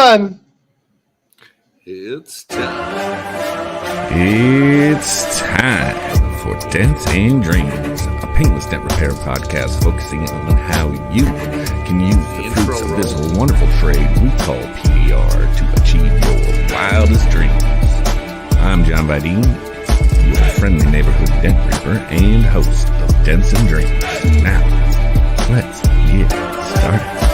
time. It's time for Dents and Dreams, a paintless dent repair podcast focusing on how you can use the fruits of this wonderful trade we call PDR to achieve your wildest dreams. I'm John Vidine, your friendly neighborhood dent reaper and host of Dents and Dreams. Now, let's get started.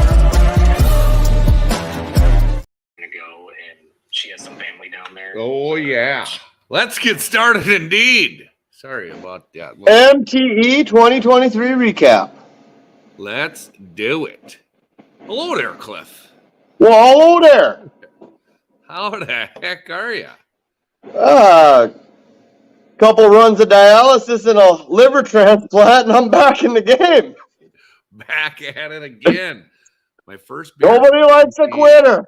She has some family down there. Oh, yeah. Let's get started indeed. Sorry about that. MTE 2023 recap. Let's do it. Hello there, Clif. Well, hello there. How the heck are you? Couple runs of dialysis and a liver transplant, and I'm back in the game. Back at it again. My first beer. Nobody likes a quitter.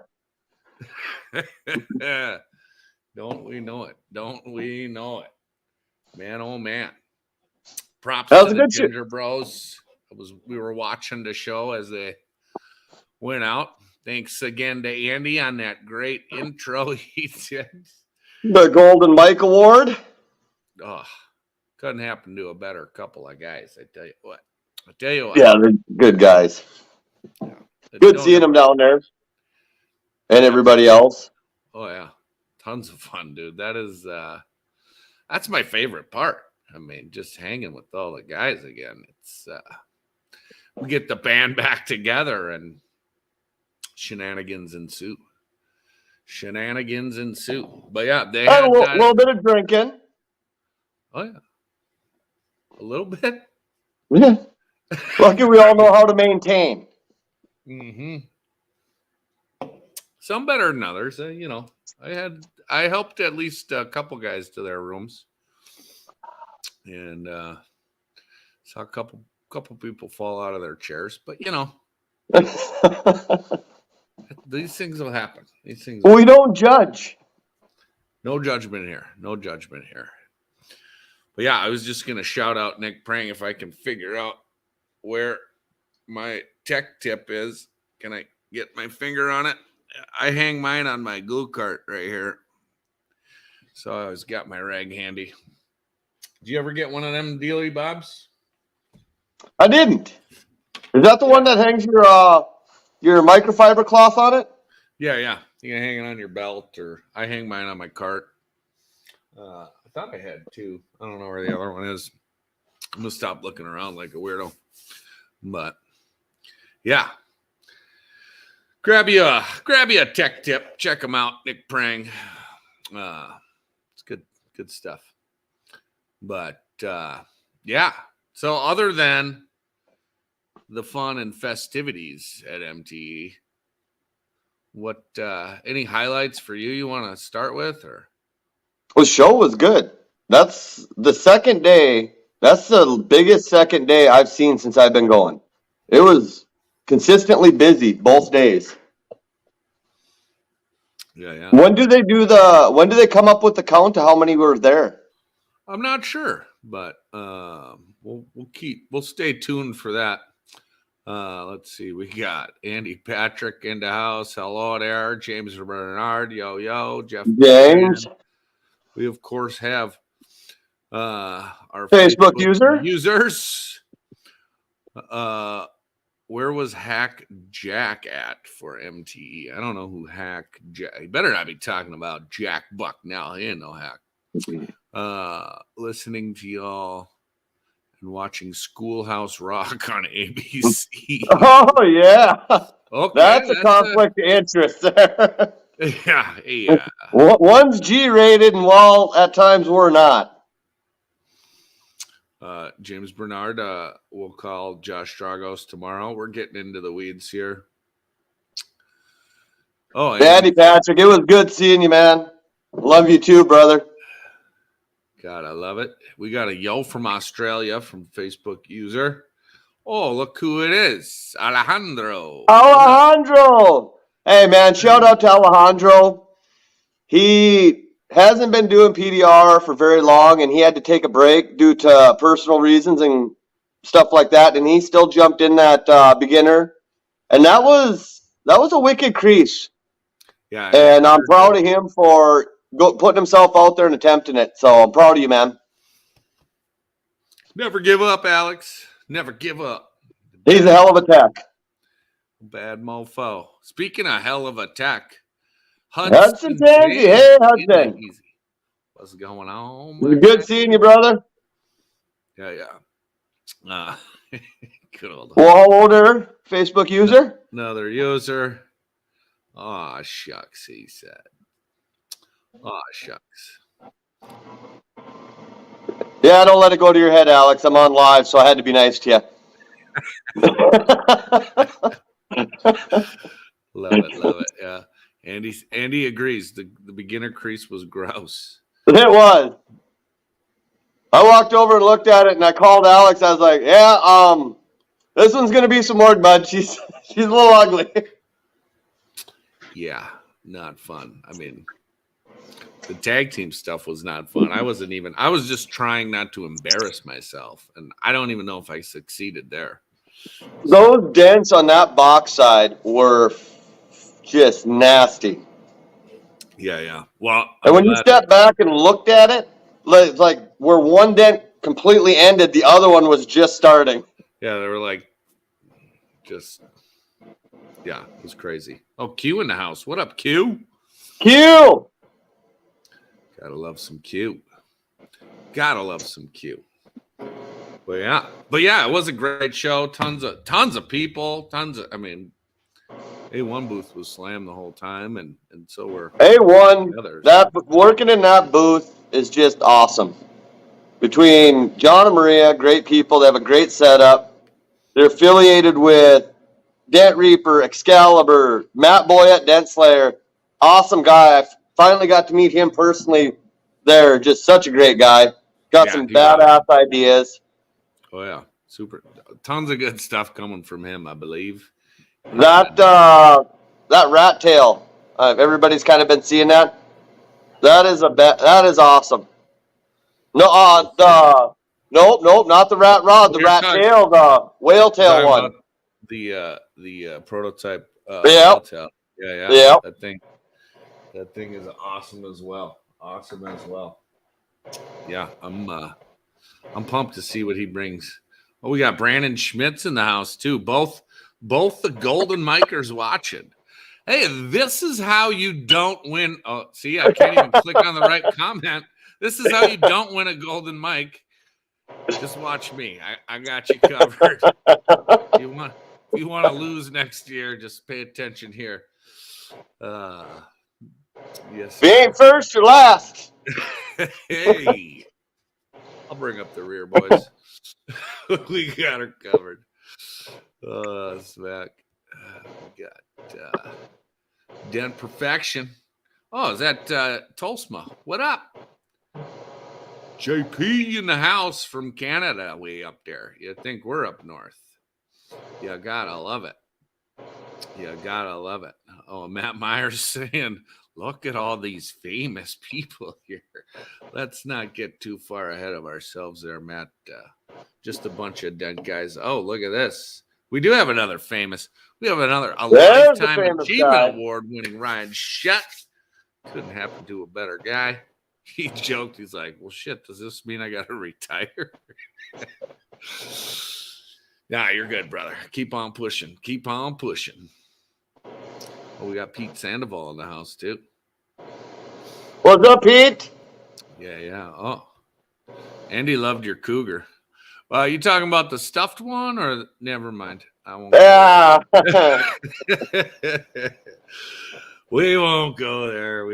Don't we know it? Don't we know it? Man, oh man. Props that to was the a good Ginger Bros. We were watching the show as they went out. Thanks again to Andy on that great intro he did. The Golden Mike Award. Oh, couldn't happen to a better couple of guys, I tell you what. Yeah, they're good guys. Yeah. Good seeing them down there. And everybody else. Oh, yeah. Tons of fun, dude. That's my favorite part. I mean, just hanging with all the guys again. It's we get the band back together and shenanigans ensue. But yeah, they had a little bit of drinking. Oh, yeah. A little bit? Yeah. Lucky we all know how to maintain. Mm-hmm. Some better than others. I helped at least a couple guys to their rooms, and saw a couple people fall out of their chairs. But these things will happen. We don't judge. No judgment here. But yeah, I was just gonna shout out Nick Prang if I can figure out where my tech tip is. Can I get my finger on it? I hang mine on my glue cart right here. So I always got my rag handy. Did you ever get one of them dealy bobs? I didn't. Is that the one that hangs your microfiber cloth on it? Yeah. You can hang it on your belt, or I hang mine on my cart. I thought I had two. I don't know where the other one is. I'm going to stop looking around like a weirdo. But yeah. Grab you a tech tip. Check them out, Nick Prang. It's good stuff. But yeah. So other than the fun and festivities at MTE, what any highlights for you want to start with? Or the show was good. That's the second day. That's the biggest second day I've seen since I've been going. It was consistently busy both days. Yeah. When do they come up with the count to how many were there? I'm not sure, but we'll stay tuned for that. Let's see. We got Andy Patrick in the house. Hello there. James Bernard. Yo. Jeff James. We of course have our Facebook users. Where was Hack Jack at for MTE? I don't know who Hack Jack. He better not be talking about Jack Buck now. He ain't no hack. Listening to y'all and watching Schoolhouse Rock on ABC. Oh yeah. Okay, that's a conflict of interest there. Yeah. One's G-rated, and while at times we're not. James Bernard, we'll call Josh Dragos tomorrow. We're getting into the weeds here. Oh, Daddy Patrick, it was good seeing you, man. Love you too, brother. God, I love it. We got a yo from Australia from Facebook user. Oh, look who it is. Alejandro. Hey, man, shout out to Alejandro. He hasn't been doing PDR for very long, and he had to take a break due to personal reasons and stuff like that, and he still jumped in that beginner, and that was a wicked crease. Yeah. And I'm proud of him for putting himself out there and attempting it. So I'm proud of you, man. Never give up, Alex. Never give up. He's a hell of a tech. Bad mofo. Speaking of hell of a tech, Hudson Hudson Tansy. Hey, Hudson. Easy. What's going on? Good seeing you, brother. Yeah. Good old. Well, how old are you? Facebook user? Another user. Oh, shucks, he said. Oh, shucks. Yeah, don't let it go to your head, Alex. I'm on live, so I had to be nice to you. Love it. Yeah. Andy agrees. The beginner crease was gross. It was. I walked over and looked at it, and I called Alex. I was like, "Yeah, this one's gonna be some more mud. She's a little ugly." Yeah, not fun. I mean, the tag team stuff was not fun. I was just trying not to embarrass myself, and I don't even know if I succeeded there. Those dents on that box side were just nasty. Yeah. Well, And when you step back and looked at it, like where one dent completely ended, the other one was just starting. Yeah, they were like, it was crazy. Oh, Q in the house. What up, Q? Q! Gotta love some Q. But yeah, it was a great show. Tons of people. A1 booth was slammed the whole time, and so were A1. That working in that booth is just awesome. Between John and Maria, great people. They have a great setup. They're affiliated with Dent Reaper, Excalibur, Matt Boyett, Dent Slayer. Awesome guy. I finally got to meet him personally there. Just such a great guy. Got some badass ideas. Oh, yeah. Super. Tons of good stuff coming from him, I believe. That rat tail. Everybody's kind of been seeing that. That is awesome. No, nope, not the rat rod. The rat tail, the whale tail one. The prototype. Yeah. Yeah. That thing is awesome as well. Yeah, I'm pumped to see what he brings. Oh, we got Brandon Schmitz in the house too. Both the Golden Mikers watching. Hey, this is how you don't win. Oh, see, I can't even click on the right comment. This is how you don't win a Golden Mike. Just watch me. I got you covered. If you want to lose next year, just pay attention here. Yes. If you ain't first, you're last. Hey. I'll bring up the rear, boys. We got her covered. Smack. We got Dent Perfection. Oh, is that Tolsma? What up? JP in the house from Canada, way up there. You think we're up north. You gotta love it. Oh, Matt Myers saying, look at all these famous people here. Let's not get too far ahead of ourselves there, Matt. Just a bunch of Dent guys. Oh, look at this. We do have another famous. We have a Lifetime Achievement Award winning Ryan Shutt. Couldn't happen to a better guy. He joked. He's like, well, shit, does this mean I got to retire? Nah, you're good, brother. Keep on pushing. Oh, we got Pete Sandoval in the house, too. What's up, Pete? Yeah. Oh, Andy loved your cougar. You talking about the stuffed one or never mind? I won't. Yeah. We won't go there.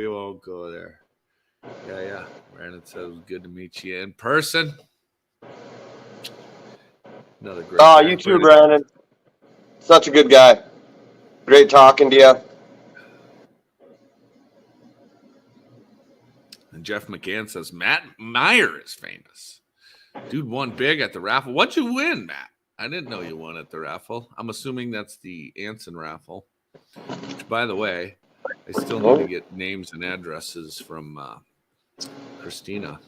Yeah. Brandon said it was good to meet you in person. Another great. Oh, you too, Brandon. Such a good guy. Great talking to you. And Jeff McCann says Matt Meyer is famous. Dude won big at the raffle. What'd you win, Matt? I didn't know you won at the raffle. I'm assuming that's the Anson raffle. Which, by the way, I still need to get names and addresses from Christina.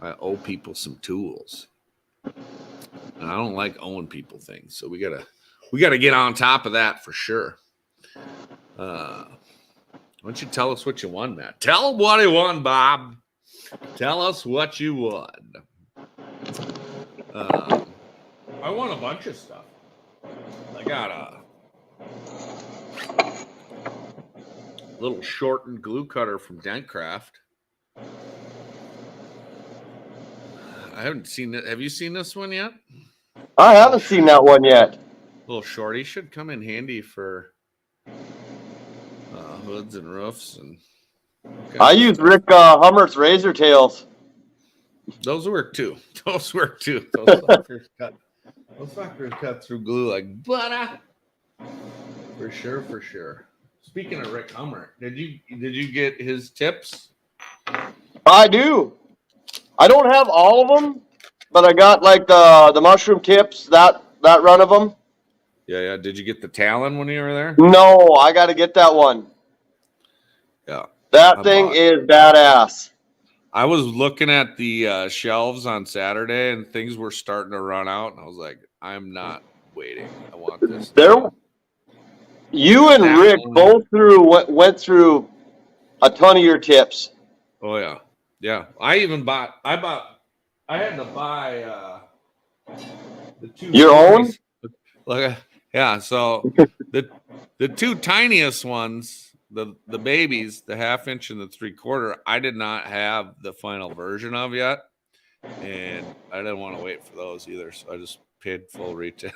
I owe people some tools, and I don't like owing people things. So we gotta get on top of that for sure. Why don't you tell us what you won, Matt? Tell them what he won, Bob. Tell us what you won. I won a bunch of stuff. I got a little shortened glue cutter from Dentcraft. I haven't seen it. Have you seen this one yet? I haven't seen that one yet. Little shorty should come in handy for hoods and roofs. And okay. I use Rick Hummer's razor tails. Those work too. Those fuckers cut through glue like butter. For sure. Speaking of Rick Hummer, did you get his tips? I do. I don't have all of them, but I got like the mushroom tips, that run of them. Yeah. Did you get the Talon when you were there? No, I got to get that one. Yeah. That thing is badass. I was looking at the shelves on Saturday, and things were starting to run out, and I was like, I'm not waiting. I want this. You and Rick both went through a ton of your tips. Oh yeah. I had to buy the two. Your own? Like, yeah. So the two tiniest ones, the babies, the 1/2 inch and the 3/4, I did not have the final version of yet, and I didn't want to wait for those either. So I just paid full retail.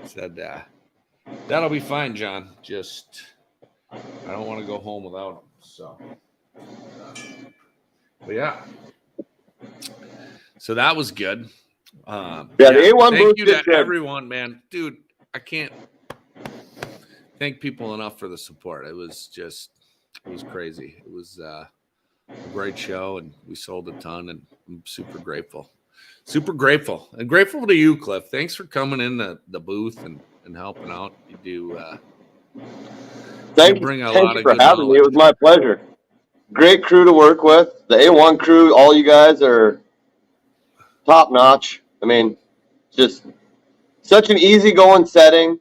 Said that'll be fine, John. Just I don't want to go home without them. So, but yeah. So that was good. The A1 thank booth you did to good. everyone, man. Dude, I can't thank people enough for the support. It was crazy. It was a great show, and we sold a ton, and I'm super grateful. Super grateful. And grateful to you, Cliff. Thanks for coming in the booth and helping out. You do Thank bring a you lot of for good having me. knowledge. It was my pleasure. Great crew to work with. The A1 crew, all you guys are top notch. I mean, just such an easygoing setting.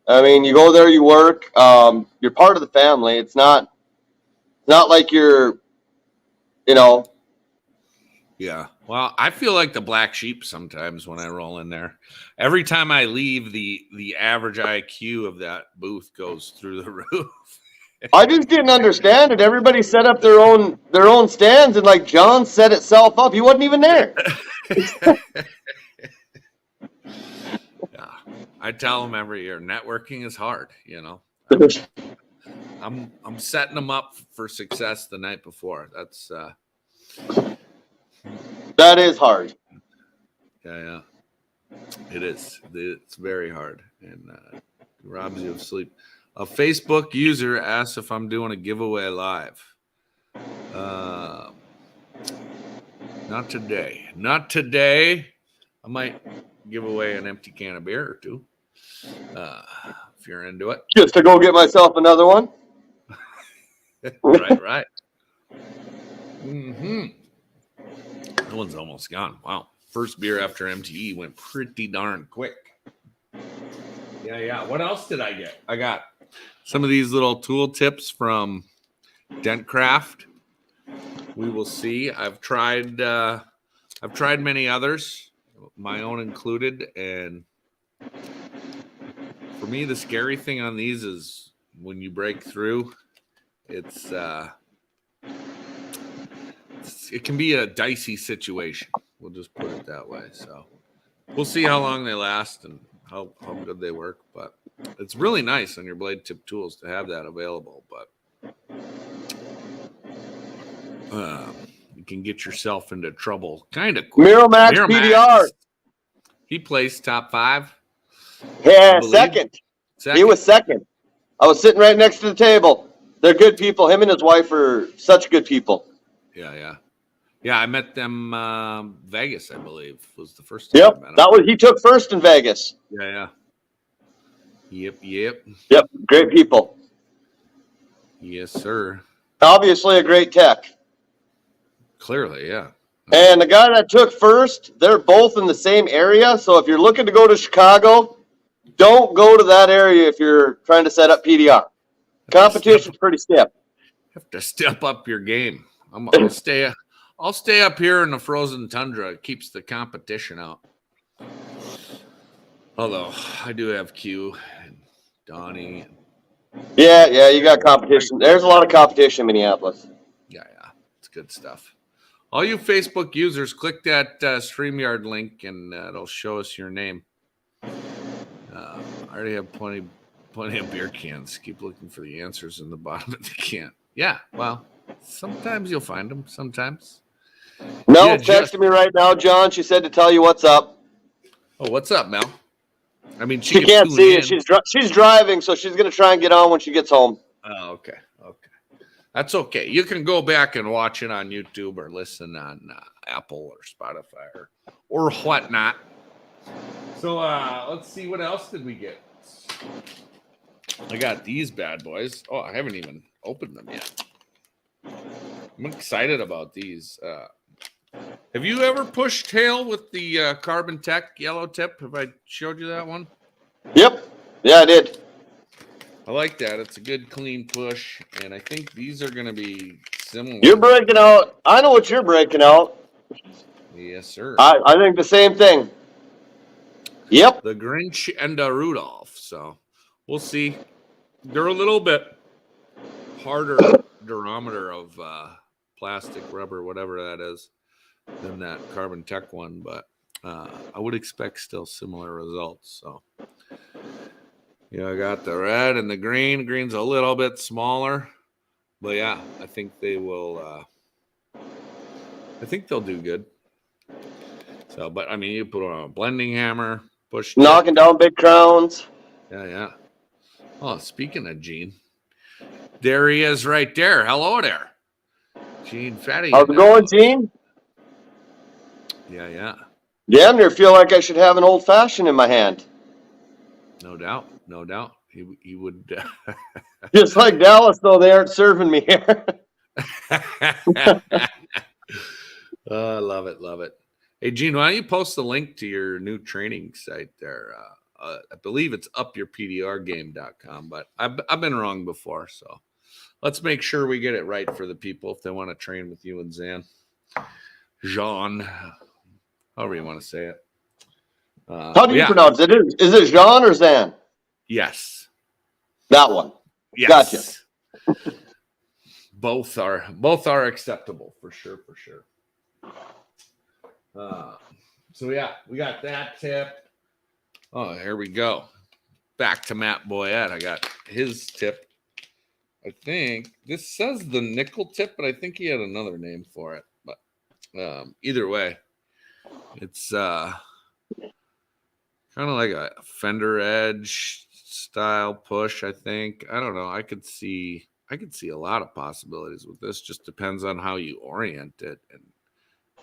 I mean, you go there, you work. You're part of the family. It's not like you're, Yeah. Well, I feel like the black sheep sometimes when I roll in there. Every time I leave, the average IQ of that booth goes through the roof. I just didn't understand it. Everybody set up their own stands, and like John set itself up. He wasn't even there. Yeah. I tell them every year, networking is hard, I'm setting them up for success the night before. That's That is hard. yeah. It is. It's very hard, and robs you of sleep. A Facebook user asks if I'm doing a giveaway live. Not today. Not today. I might give away an empty can of beer or two. If you're into it. Just to go get myself another one. Right. Mm-hmm. That one's almost gone. Wow. First beer after MTE went pretty darn quick. Yeah. What else did I get? I got some of these little tool tips from Dentcraft. We will see. I've tried many others, my own included, and for me, the scary thing on these is when you break through, it can be a dicey situation. We'll just put it that way. So we'll see how long they last and how good they work. But it's really nice on your blade tip tools to have that available. But you can get yourself into trouble kind of quick. Miramax PDR. He placed top 5. Yeah, second. He was second. I was sitting right next to the table. They're good people. Him and his wife are such good people. Yeah, I met them Vegas, I believe, was the first time I met him. He took first in Vegas. Yeah. Yep. Yep, great people. Yes, sir. Obviously a great tech. Clearly, yeah. And the guy that took first, they're both in the same area. So if you're looking to go to Chicago, don't go to that area if you're trying to set up PDR. Competition's pretty stiff. Have to step up your game. I'll stay up here in the frozen tundra. It keeps the competition out. Although I do have Q and Donnie. Yeah, you got competition. There's a lot of competition in Minneapolis. Yeah, it's good stuff. All you Facebook users, click that StreamYard link, and it'll show us your name. I already have plenty of beer cans. Keep looking for the answers in the bottom of the can. Yeah, well, sometimes you'll find them. Sometimes. Mel's texting me right now, John. She said to tell you what's up. Oh, what's up, Mel? I mean, She can can't tune see in. it. She's driving, so she's going to try and get on when she gets home. Oh, okay. That's okay. You can go back and watch it on YouTube or listen on Apple or Spotify or whatnot. So let's see, what else did we get? I got these bad boys. Oh, I haven't even opened them yet. I'm excited about these. Have you ever pushed tail with the Carbon Tech yellow tip? Have I showed you that one? Yep. Yeah, I did. I like that. It's a good, clean push, and I think these are going to be similar. You're breaking out. I know what you're breaking out. Yes, sir. I think the same thing. Yep. The Grinch and the Rudolph. So we'll see. They're a little bit harder durometer of plastic, rubber, whatever that is, than that Carbon Tech one, but I would expect still similar results. So, I got the red and the green. Green's a little bit smaller, but yeah, I think they will. I think they'll do good. So, but I mean, you put on a blending hammer, push, knocking down big crowns. Yeah. Oh, speaking of Gene, there he is, right there. Hello there, Gene Fatty. How's it going, Gene? Yeah. Damn near feel like I should have an old fashioned in my hand. No doubt. He would. Just like Dallas, though, they aren't serving me here. I love it. Hey, Gene, why don't you post the link to your new training site there? I believe it's upyourpdrgame.com, but I've been wrong before, so let's make sure we get it right for the people if they want to train with you and Jean, however you want to say it. How do you pronounce it? Is it Jean or Zan? Yes. That one. Yes. Gotcha. Both are acceptable for sure. So yeah, we got that tip. Oh, here we go. Back to Matt Boyette. I got his tip. I think this says the nickel tip, but I think he had another name for it. But either way, it's kind of like a fender edge style push. I think. I don't know. I could see a lot of possibilities with this. Just depends on how you orient it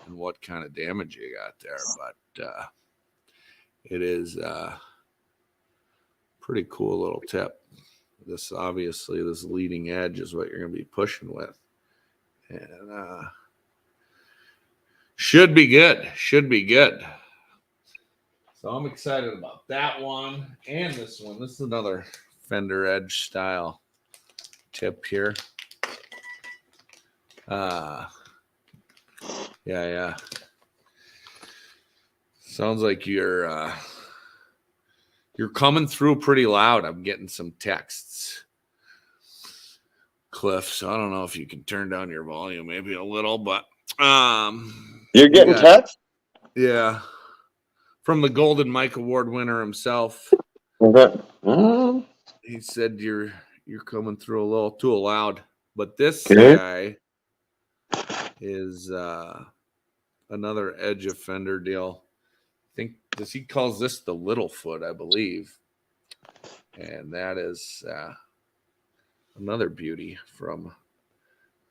and what kind of damage you got there. But it is pretty cool little tip. This leading edge is what you're going to be pushing with, and should be good. So I'm excited about that one and this one. This is another fender edge style tip here. Yeah. Sounds like you're coming through pretty loud. I'm getting some texts, Clif. So I don't know if you can turn down your volume maybe a little, but you're getting text? Yeah. From the Golden Mike Award winner himself. He said you're coming through a little too loud. But this guy is another edge of fender deal. I think he calls this the Littlefoot, I believe. And that is another beauty from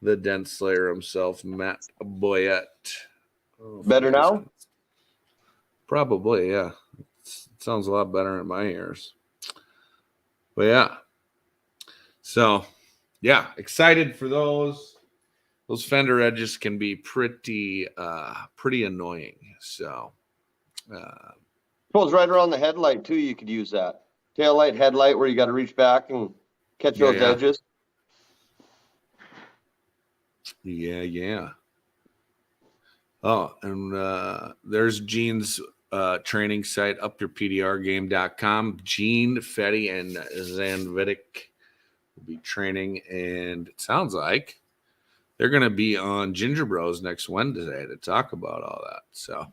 the Dent Slayer himself, Matt Boyette. Better now? Probably, yeah. It sounds a lot better in my ears. But yeah. So, yeah, excited for those. Those fender edges can be pretty annoying. So, suppose right around the headlight too, you could use that tail light, headlight, where you got to reach back and catch Yeah, those yeah. edges. Yeah. Oh, and there's Gene's training site, upyourpdrgame.com. Gene, Fetty, and Zanvidic will be training, and it sounds like they're going to be on Ginger Bros next Wednesday to talk about all that. So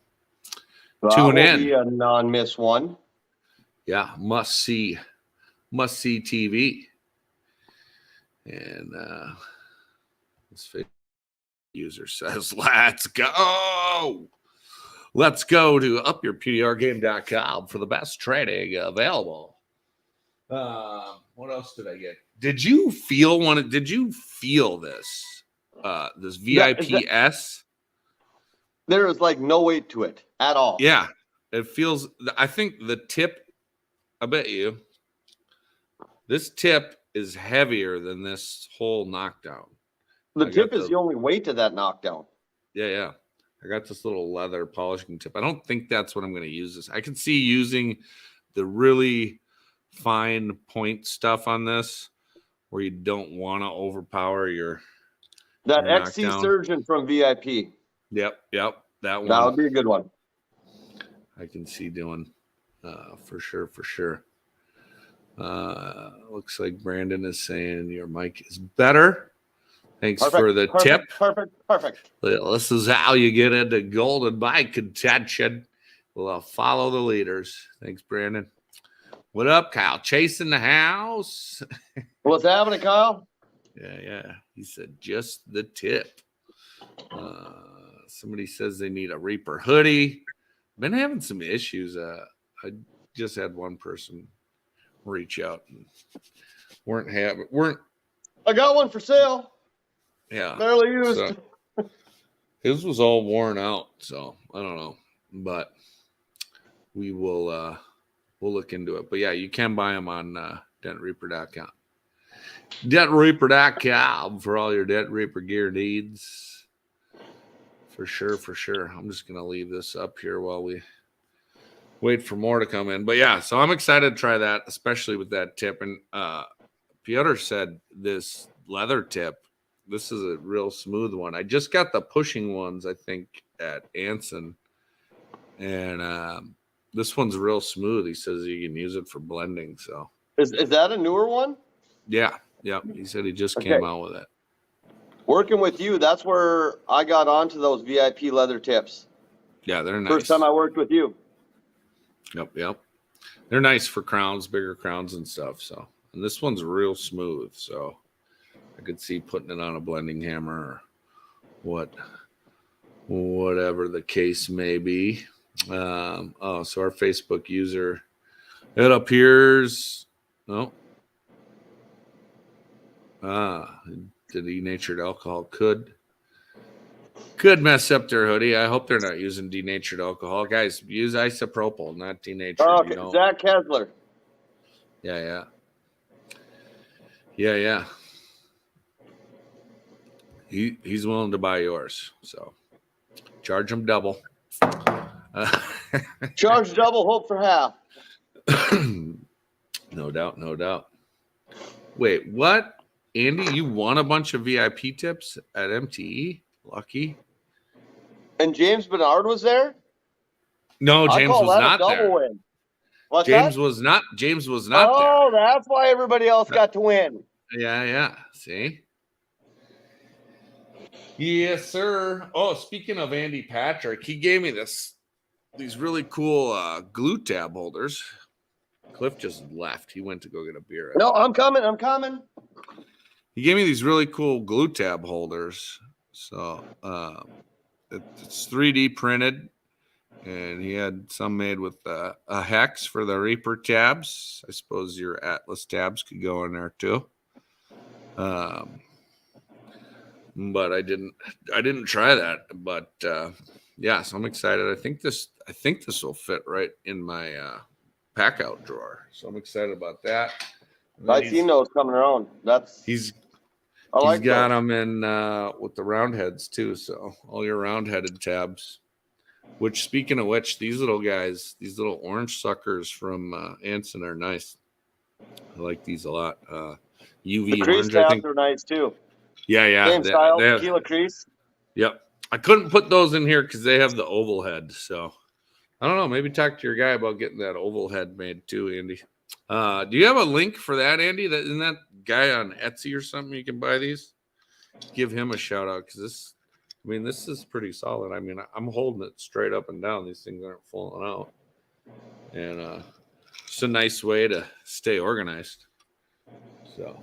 tune That will in. be a non-miss one. Yeah, must see TV. And this user says, let's go. Let's go to upyourpdrgame.com for the best trading available. What else did I get? Did you feel this? This VIPS? There is like no weight to it at all. Yeah, it feels. I think the tip. I bet you this tip is heavier than this whole knockdown. The tip is the only weight to that knockdown. Yeah. I got this little leather polishing tip. I don't think that's what I'm going to use this. I can see using the really fine point stuff on this where you don't want to overpower your XC knockdown. Surgeon from VIP. Yep. That one. That would be a good one. I can see doing for sure. Looks like Brandon is saying your mic is better. Thanks for the tip. Perfect. This is how you get into golden bike contention. We'll follow the leaders. Thanks, Brandon. What up, Kyle? Chasing the house. What's happening, Kyle? Yeah. He said just the tip. Somebody says they need a Reaper hoodie. Been having some issues. I just had one person reach out and weren't. I got one for sale. Yeah. Barely used. So, his was all worn out, so I don't know. But we will we'll look into it. But yeah, you can buy them on dentreaper.com. Dentreaper.com for all your Dent Reaper gear needs. For sure. I'm just gonna leave this up here while we wait for more to come in. But yeah, so I'm excited to try that, especially with that tip. And Piotr said this leather tip. This is a real smooth one. I just got the pushing ones, I think, at Anson. And this one's real smooth. He says you can use it for blending. So is that a newer one? Yeah. He said he just came out with it. Working with you, that's where I got onto those VIP leather tips. Yeah, they're nice. First time I worked with you. Yep. They're nice for crowns, bigger crowns and stuff. So, and this one's real smooth. So I could see putting it on a blending hammer or whatever the case may be. So our Facebook user, it appears, denatured alcohol could mess up their hoodie. I hope they're not using denatured alcohol. Guys, use isopropyl, not denatured. Okay, Zach Kessler. Yeah. He's willing to buy yours, so charge him double. Charge double, hope for half. No doubt. Wait, what? Andy, you won a bunch of VIP tips at MTE? Lucky. And James Bernard was there? No, James was not there. Win. James was not there. Oh, that's why everybody else got to win. Yeah. See? Yes, sir. Oh, speaking of Andy Patrick, he gave me these really cool glue tab holders. Clif just left. He went to go get a beer. No, I'm coming. He gave me these really cool glue tab holders. So it's 3D printed, and he had some made with a hex for the Reaper tabs. I suppose your Atlas tabs could go in there too. But I didn't try that. But yeah, so I'm excited. I think this will fit right in my pack out drawer. So I'm excited about that. I seen those coming around. He's got them in with the round heads too. So all your round headed tabs. Which, speaking of which, these little guys, these little orange suckers from Anson are nice. I like these a lot. UV The crease orange, I tabs think. are nice too. Yeah. Same style, They have, tequila crease. yep. I couldn't put those in here because they have the oval head. So I don't know. Maybe talk to your guy about getting that oval head made too, Andy. Do you have a link for that, Andy? Isn't that guy on Etsy or something? You can buy these. Give him a shout out because this is pretty solid. I mean, I'm holding it straight up and down. These things aren't falling out, and it's a nice way to stay organized. So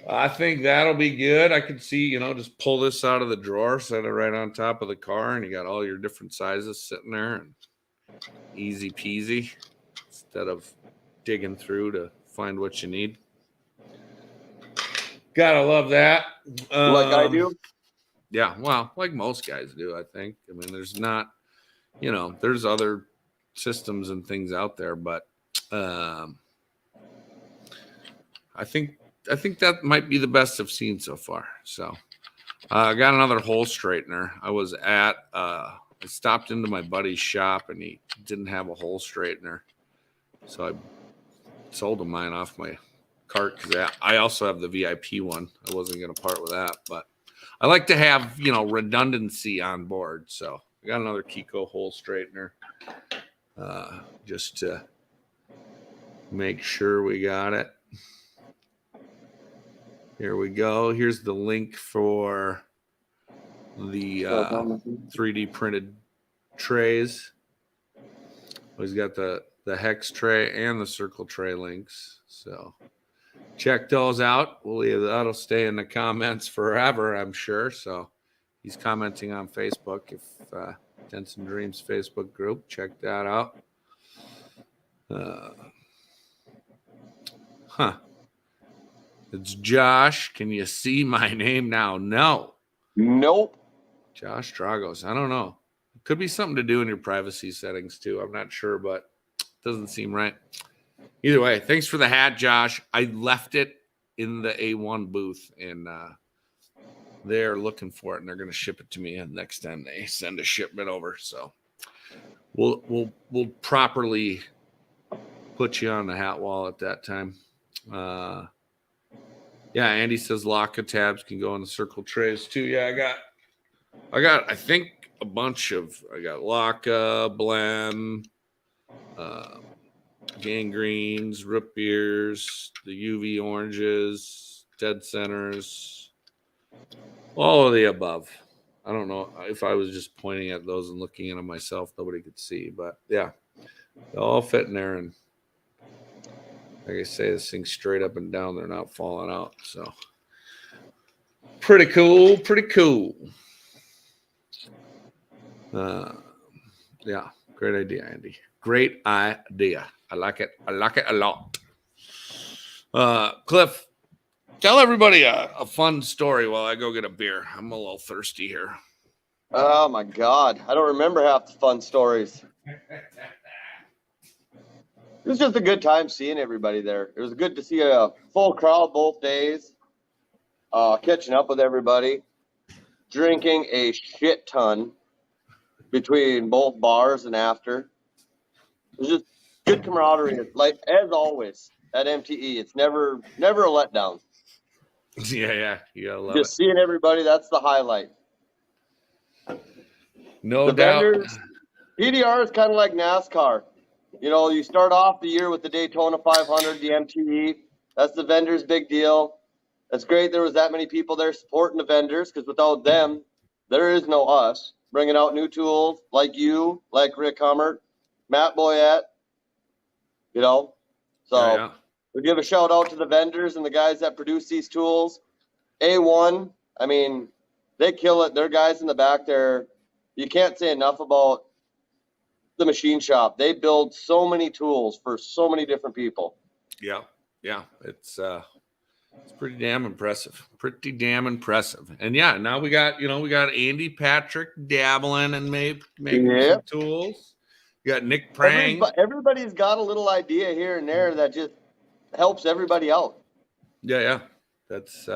I think that'll be good. I could see, just pull this out of the drawer, set it right on top of the car, and you got all your different sizes sitting there, and easy peasy instead of digging through to find what you need. Gotta love that. Like I do. Yeah, well, like most guys do, I think. I mean, there's not, there's other systems and things out there, but I think that might be the best I've seen so far. So I got another hole straightener. I stopped into my buddy's shop and he didn't have a hole straightener, so I sold him mine off my cart because I also have the VIP one. I wasn't going to part with that, but I like to have, redundancy on board. So I got another Kiko hole straightener just to make sure we got it. Here we go. Here's the link for the 3D printed trays. He's got the hex tray and the circle tray links. So check those out. That'll stay in the comments forever, I'm sure. So he's commenting on Facebook. If Dents and Dreams Facebook group, check that out. It's Josh. Can you see my name now? No. Nope. Josh Dragos. I don't know. It could be something to do in your privacy settings too. I'm not sure, but it doesn't seem right. Either way, thanks for the hat, Josh. I left it in the A1 booth, and they're looking for it, and they're going to ship it to me next time they send a shipment over. So we'll properly put you on the hat wall at that time. Yeah, Andy says Laka tabs can go in the circle trays too. Yeah, I got I think a bunch of I got Laka, Blem, gangrenes, root beers, the UV oranges, dead centers, all of the above. I don't know if I was just pointing at those and looking at them myself, nobody could see, but yeah, they all fit in there. And like I say, this thing's straight up and down. They're not falling out. So pretty cool. Yeah, great idea, Andy. Great idea. I like it a lot. Cliff, tell everybody a fun story while I go get a beer. I'm a little thirsty here. Oh my God. I don't remember half the fun stories. It was just a good time seeing everybody there. It was good to see a full crowd both days, catching up with everybody, drinking a shit ton between both bars and after. It was just good camaraderie. Like, as always, at MTE, it's never a letdown. Yeah, you gotta love Just seeing everybody, that's the highlight. No The doubt. vendors, PDR is kind of like NASCAR. You start off the year with the Daytona 500, the MTE. That's the vendors' big deal. That's great there was that many people there supporting the vendors, because without them, there is no us. Bringing out new tools like you, like Rick Hummert, Matt Boyette, So Yeah. we give a shout out to the vendors and the guys that produce these tools. A1, I mean, they kill it. Their guys in the back there, you can't say enough about the machine shop. They build so many tools for so many different people. Yeah. It's pretty damn impressive. And yeah, now we got Andy Patrick dabbling and making some tools. You got Nick Prang. Everybody's got a little idea here and there that just helps everybody out. Yeah. That's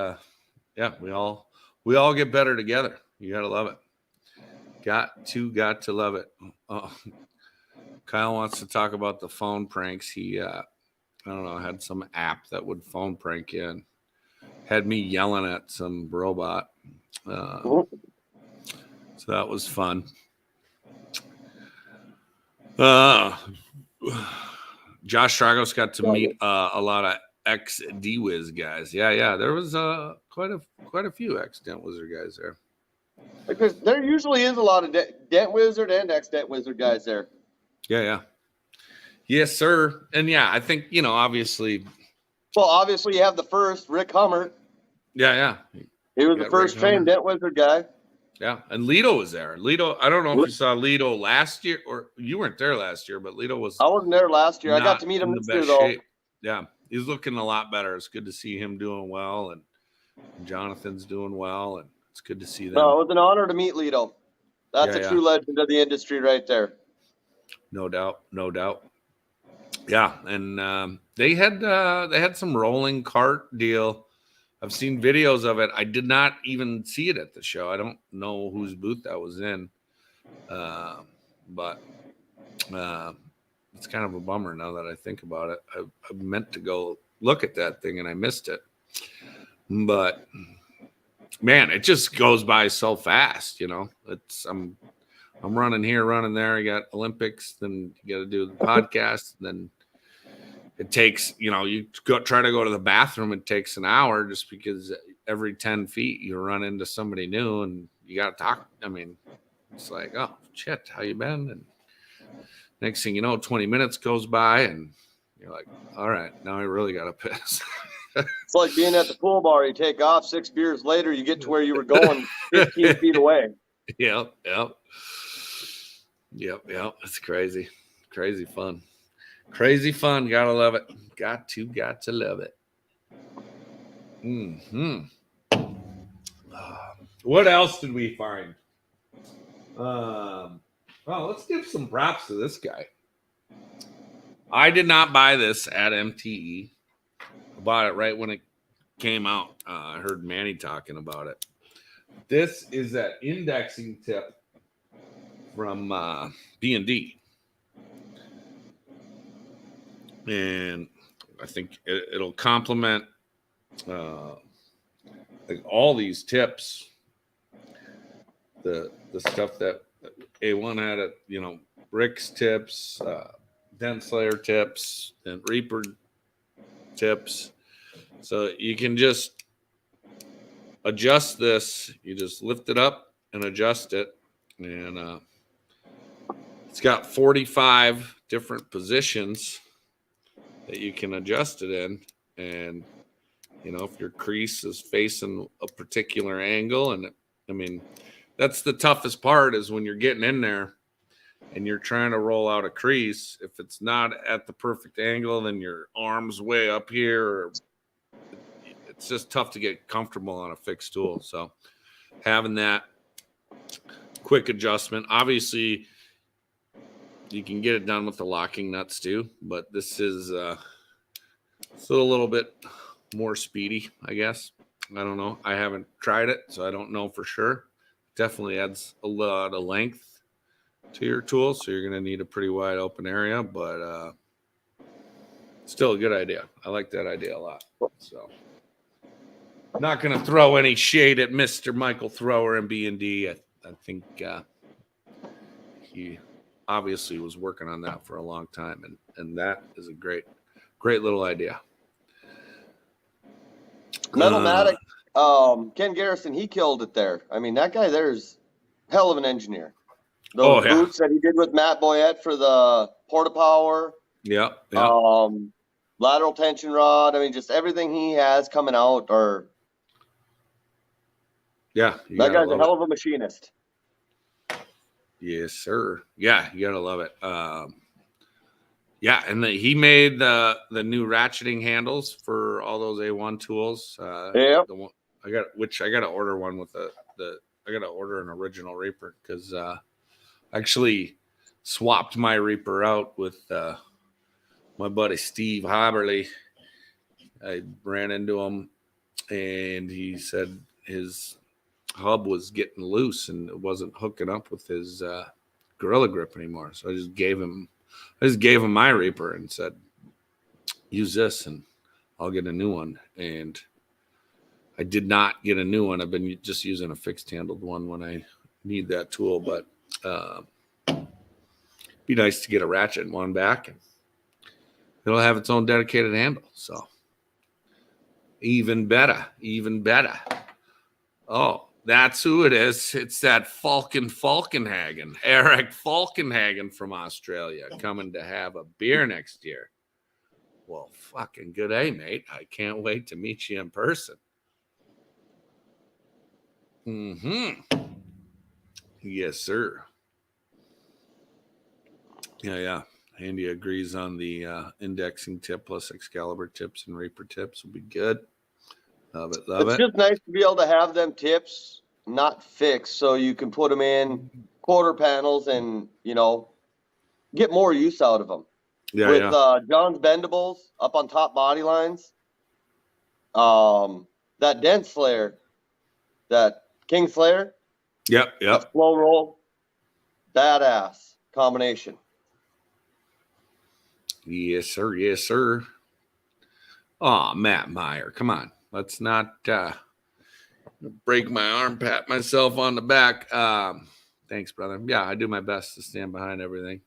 we all get better together. You gotta love it. Got to love it. Oh, Kyle wants to talk about the phone pranks. He I don't know, had some app that would phone prank you and had me yelling at some robot. So that was fun. Josh Tragos got to meet a lot of ex D-Wiz guys. Yeah. There was quite a few ex Dent Wizard guys there. Because there usually is a lot of Dent Wizard and ex-Dent Wizard guys there. Yeah. Yes, sir. And yeah, I think, obviously. Well, obviously you have the first, Rick Hummer. Yeah. He was the first trained Dent Wizard guy. Yeah, and Lito was there. Lito, I don't know if you saw Lito last year, or you weren't there last year, but Lito was. I wasn't there last year. I got to meet him this year, though. Shape. Yeah, he's looking a lot better. It's good to see him doing well, and Jonathan's doing well, and it's good to see them. No, it was an honor to meet Lito. That's a true legend of the industry right there. No doubt. Yeah, and they had some rolling cart deal. I've seen videos of it. I did not even see it at the show. I don't know whose booth that was in, but it's kind of a bummer now that I think about it. I meant to go look at that thing and I missed it. But man, it just goes by so fast. I'm running here, running there. I got Olympics, then you got to do the podcast, then. It takes, you try to go to the bathroom. It takes an hour just because every 10 feet you run into somebody new and you got to talk. I mean, it's like, oh, shit, how you been? And next thing you know, 20 minutes goes by and you're like, all right, now I really got to piss. It's like being at the pool bar. You take off 6 beers later, you get to where you were going 15 feet away. Yep. It's crazy. Crazy fun. Crazy fun. Gotta love it. Got to love it. What else did we find? Well, let's give some props to this guy. I did not buy this at MTE. I bought it right when it came out. I heard Manny talking about it. This is that indexing tip from B&D. And I think it'll complement like all these tips. The stuff that A1 had at Rick's tips, Dent Slayer tips, and Reaper tips. So you can just adjust this. You just lift it up and adjust it, and it's got 45 different positions that you can adjust it in. And if your crease is facing a particular angle, and I mean that's the toughest part, is when you're getting in there and you're trying to roll out a crease. If it's not at the perfect angle, then your arm's way up here, or it's just tough to get comfortable on a fixed tool. So having that quick adjustment, obviously you can get it done with the locking nuts too, but this is still a little bit more speedy, I guess. I don't know. I haven't tried it, so I don't know for sure. Definitely adds a lot of length to your tool, so you're going to need a pretty wide open area, but still a good idea. I like that idea a lot. So not going to throw any shade at Mr. Michael Thrower and B&D. I think he obviously was working on that for a long time, and that is a great little idea. Metalmatic, Ken Garrison, he killed it there. I mean, that guy there's hell of an engineer. Those boots that he did with Matt Boyette for the Porta Power. Yeah. Lateral tension rod. I mean, just everything he has coming out. That guy's a hell of a machinist. Yes, sir. Yeah, you gotta love it. And he made the new ratcheting handles for all those A1 tools. I got to order one with I got to order an original Reaper, because I actually swapped my Reaper out with my buddy Steve Haberly. I ran into him, and he said his hub was getting loose and it wasn't hooking up with his Gorilla Grip anymore. So I just gave him my Reaper and said, use this and I'll get a new one. And I did not get a new one. I've been just using a fixed handled one when I need that tool, but be nice to get a ratchet one back, and it'll have its own dedicated handle. So even better. Oh, that's who it is. It's that Falkenhagen, Eric Falkenhagen from Australia, coming to have a beer next year. Well, fucking good day, mate. I can't wait to meet you in person. Yes, sir. Yeah. Andy agrees on the indexing tip plus Excalibur tips and Reaper tips will be good. Love it. It's just nice to be able to have them tips not fixed, so you can put them in quarter panels and, get more use out of them. Yeah, With John's bendables up on top body lines, that Dent Slayer, that King Slayer, Yep. that slow roll, badass combination. Yes, sir. Oh, Matt Meyer, come on. Let's not break my arm, pat myself on the back. Thanks, brother. Yeah, I do my best to stand behind everything.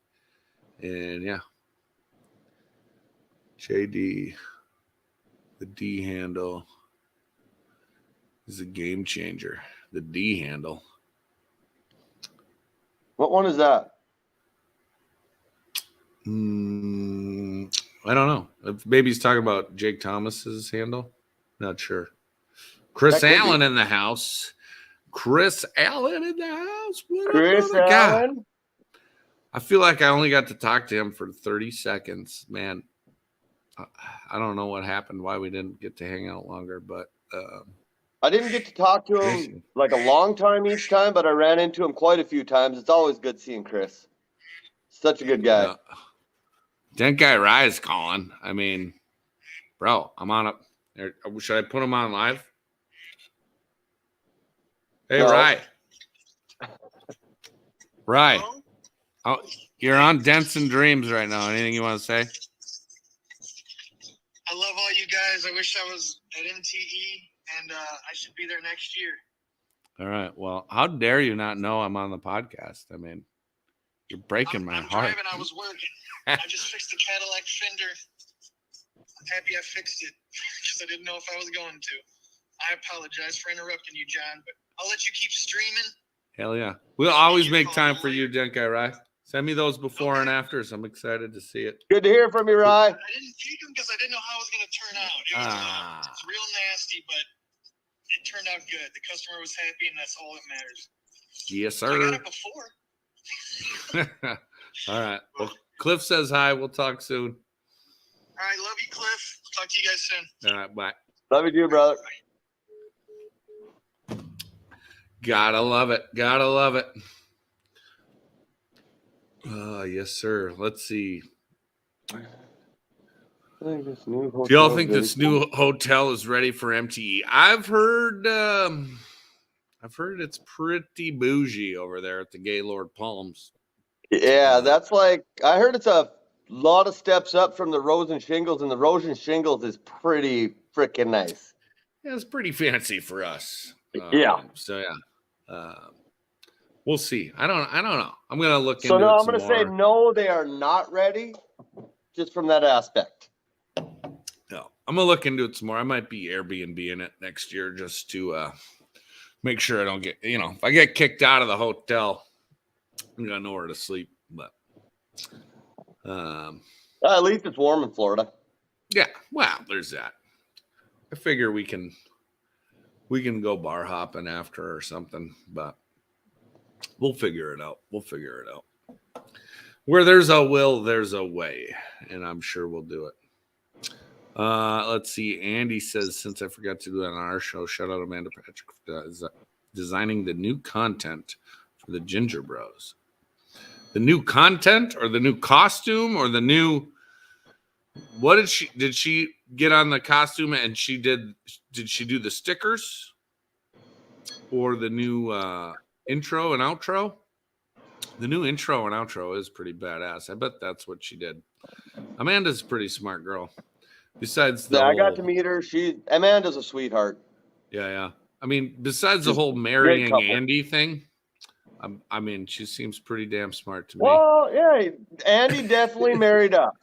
And yeah. JD, the D handle is a game changer. The D handle. What one is that? I don't know. Maybe he's talking about Jake Thomas's handle. Not sure. Chris Allen in the house. Chris Allen in the house. Chris Allen? I feel like I only got to talk to him for 30 seconds. Man, I don't know what happened, why we didn't get to hang out longer, but I didn't get to talk to him like a long time each time, but I ran into him quite a few times. It's always good seeing Chris. Such a good guy. Yeah. Dent Guy Rye is calling. I mean, bro, I'm on up. Should I put him on live? Hey, no. Rye. Oh, you're on Dents and Dreams right now. Anything you want to say? I love all you guys. I wish I was at MTE, and I should be there next year. All right. Well, how dare you not know I'm on the podcast? I mean, you're breaking my heart. I'm driving. I was working. I just fixed the Cadillac fender. I'm happy I fixed it because I didn't know if I was going to. I apologize for interrupting you, John, but I'll let you keep streaming. Hell yeah. We'll always make time for you, Dent Guy Rye. Send me those before and afters. I'm excited to see it. Good to hear from you, Rye. I didn't take them because I didn't know how it was going to turn out. It was real nasty, but it turned out good. The customer was happy, and that's all that matters. Yes, sir. I got it before. All right. Well, Cliff says hi. We'll talk soon. All right. Love you, Cliff. Talk to you guys soon. All right. Bye. Love you too, brother. Gotta love it. Gotta love it. Yes, sir. Let's see. Do y'all think this new hotel is ready for MTE? I've heard it's pretty bougie over there at the Gaylord Palms. Yeah, that's like, I heard it's a lot of steps up from the Rosen Shingles, and the Rosen Shingles is pretty freaking nice. Yeah, it's pretty fancy for us. Yeah. So yeah. We'll see. I don't know. I'm gonna look into it. So no, I'm gonna say no, they are not ready, just from that aspect. No, I'm gonna look into it some more. I might be Airbnb in it next year just to make sure I don't get, if I get kicked out of the hotel, I'm gonna know where to sleep. But at least it's warm in Florida. Yeah, well, there's that. I figure we can go bar hopping after or something, but we'll figure it out. Where there's a will, there's a way, and I'm sure we'll do it. Let's see. Andy says, since I forgot to do that on our show, shout out Amanda Patrick for designing the new content for the Ginger Bros. The new content or the new costume or the new, what did she get on the costume and did she do the stickers or the new intro and outro? The new intro and outro is pretty badass. I bet that's what she did. Amanda's a pretty smart girl. Besides the Yeah, I got whole, to meet her. Amanda's a sweetheart. yeah. I mean, besides the She's whole a great marrying couple. Andy thing, I mean, she seems pretty damn smart to me. Well, yeah, Andy definitely married up.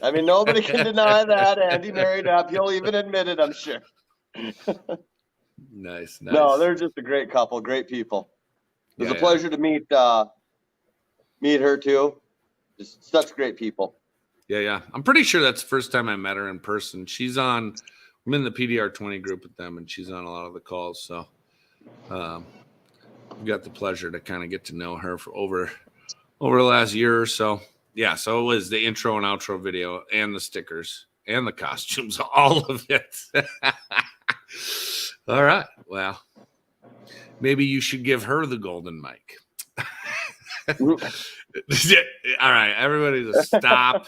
I mean, nobody can deny that. Andy married up. He'll even admit it, I'm sure. Nice. No, they're just a great couple, great people. It was a pleasure to meet her too. Just such great people. Yeah. I'm pretty sure that's the first time I met her in person. I'm in the PDR 20 group with them, and she's on a lot of the calls. So we got the pleasure to kind of get to know her for over the last year or so. Yeah, so it was the intro and outro video and the stickers and the costumes, all of it. All right. Well, maybe you should give her the golden mic. All right, everybody just stop.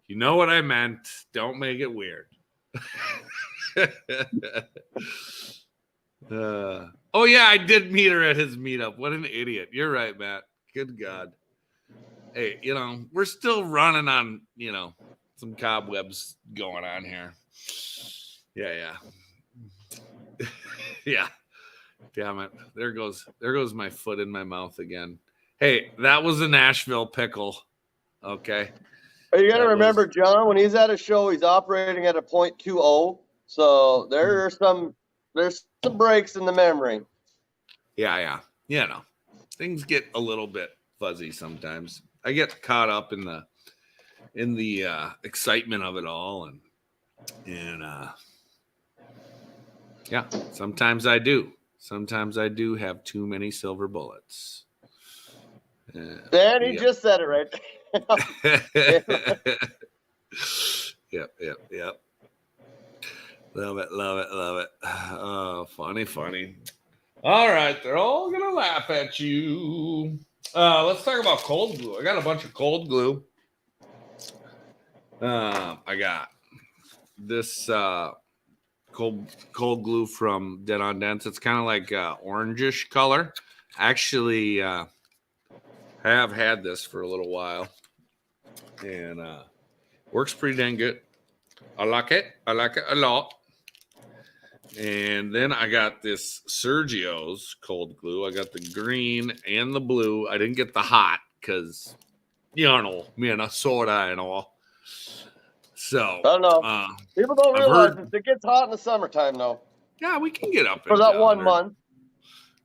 You know what I meant. Don't make it weird. Oh, yeah, I did meet her at his meetup. What an idiot. You're right, Matt. Good God. Hey, we're still running on, some cobwebs going on here. Yeah. Yeah. Damn it. There goes my foot in my mouth again. Hey, that was a Nashville pickle. Okay. You got to remember, John, when he's at a show, he's operating at a 0.20. So there's some breaks in the memory. Yeah. Things get a little bit fuzzy sometimes. I get caught up in the excitement of it all, and yeah, sometimes I do. Sometimes I do have too many silver bullets. Dan, he just said it right. Yep. Love it. Oh, funny. All right, they're all gonna laugh at you. Let's talk about cold glue. I got a bunch of cold glue. I got this cold glue from Dents. It's kind of like orangish color. Actually, have had this for a little while, and works pretty dang good. I like it a lot. And then I got this Sergio's cold glue. I got the green and the blue. I didn't get the hot because, Minnesota and all. So I don't know. People don't realize it gets hot in the summertime, though. Yeah, we can get up for that 1 month.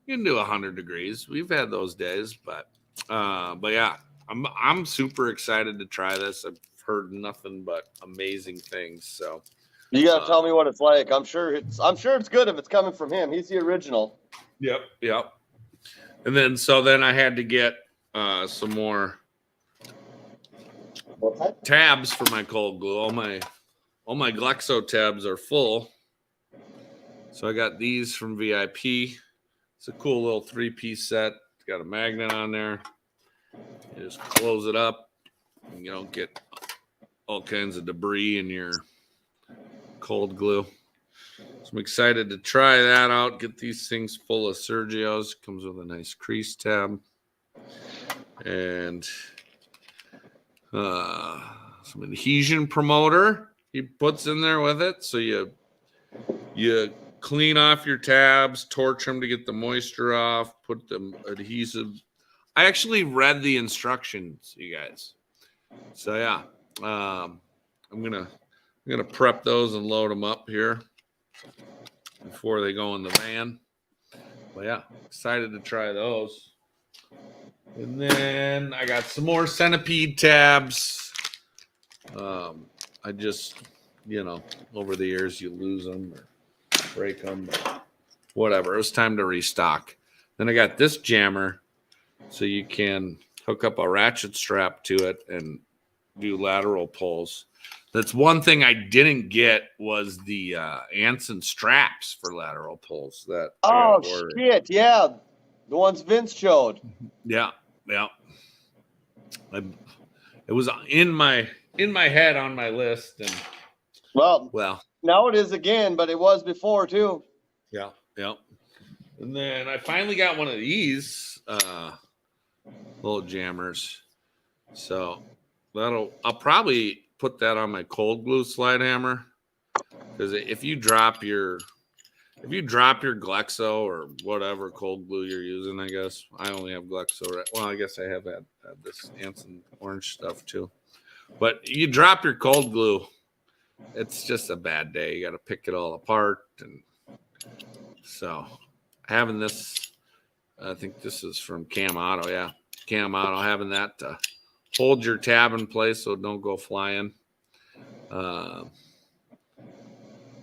You can do 100 degrees. We've had those days, but yeah, I'm super excited to try this. I've heard nothing but amazing things. So you gotta tell me what it's like. I'm sure it's good if it's coming from him. He's the original. Yep. And then I had to get some more tabs for my cold glue. All my Glexo tabs are full. So I got these from VIP. It's a cool little 3-piece set. It's got a magnet on there. You just close it up, and you don't get all kinds of debris in your cold glue. So I'm excited to try that out. Get these things full of Sergio's. Comes with a nice crease tab and some adhesion promoter he puts in there with it. So you clean off your tabs, torch them to get the moisture off, put the adhesive. I actually read the instructions, you guys. So yeah, I'm gonna prep those and load them up here before they go in the van. But yeah, excited to try those. And then I got some more Centipede tabs. I just, over the years you lose them or break them, or whatever. It was time to restock. Then I got this jammer, so you can hook up a ratchet strap to it and do lateral pulls. That's one thing I didn't get was the Anson straps for lateral pulls. Shit, yeah, the ones Vince showed. Yeah. It was in my head on my list, and well, now it is again, but it was before too. Yeah. And then I finally got one of these little jammers. So I'll probably put that on my cold glue slide hammer, because if you drop your Glexo or whatever cold glue you're using, I guess I only have Glexo. Right? Well, I guess I have had this Anson orange stuff too. But you drop your cold glue, it's just a bad day. You got to pick it all apart, and so having this, I think this is from Cam Auto. Yeah, Cam Auto, having that to hold your tab in place so it don't go flying.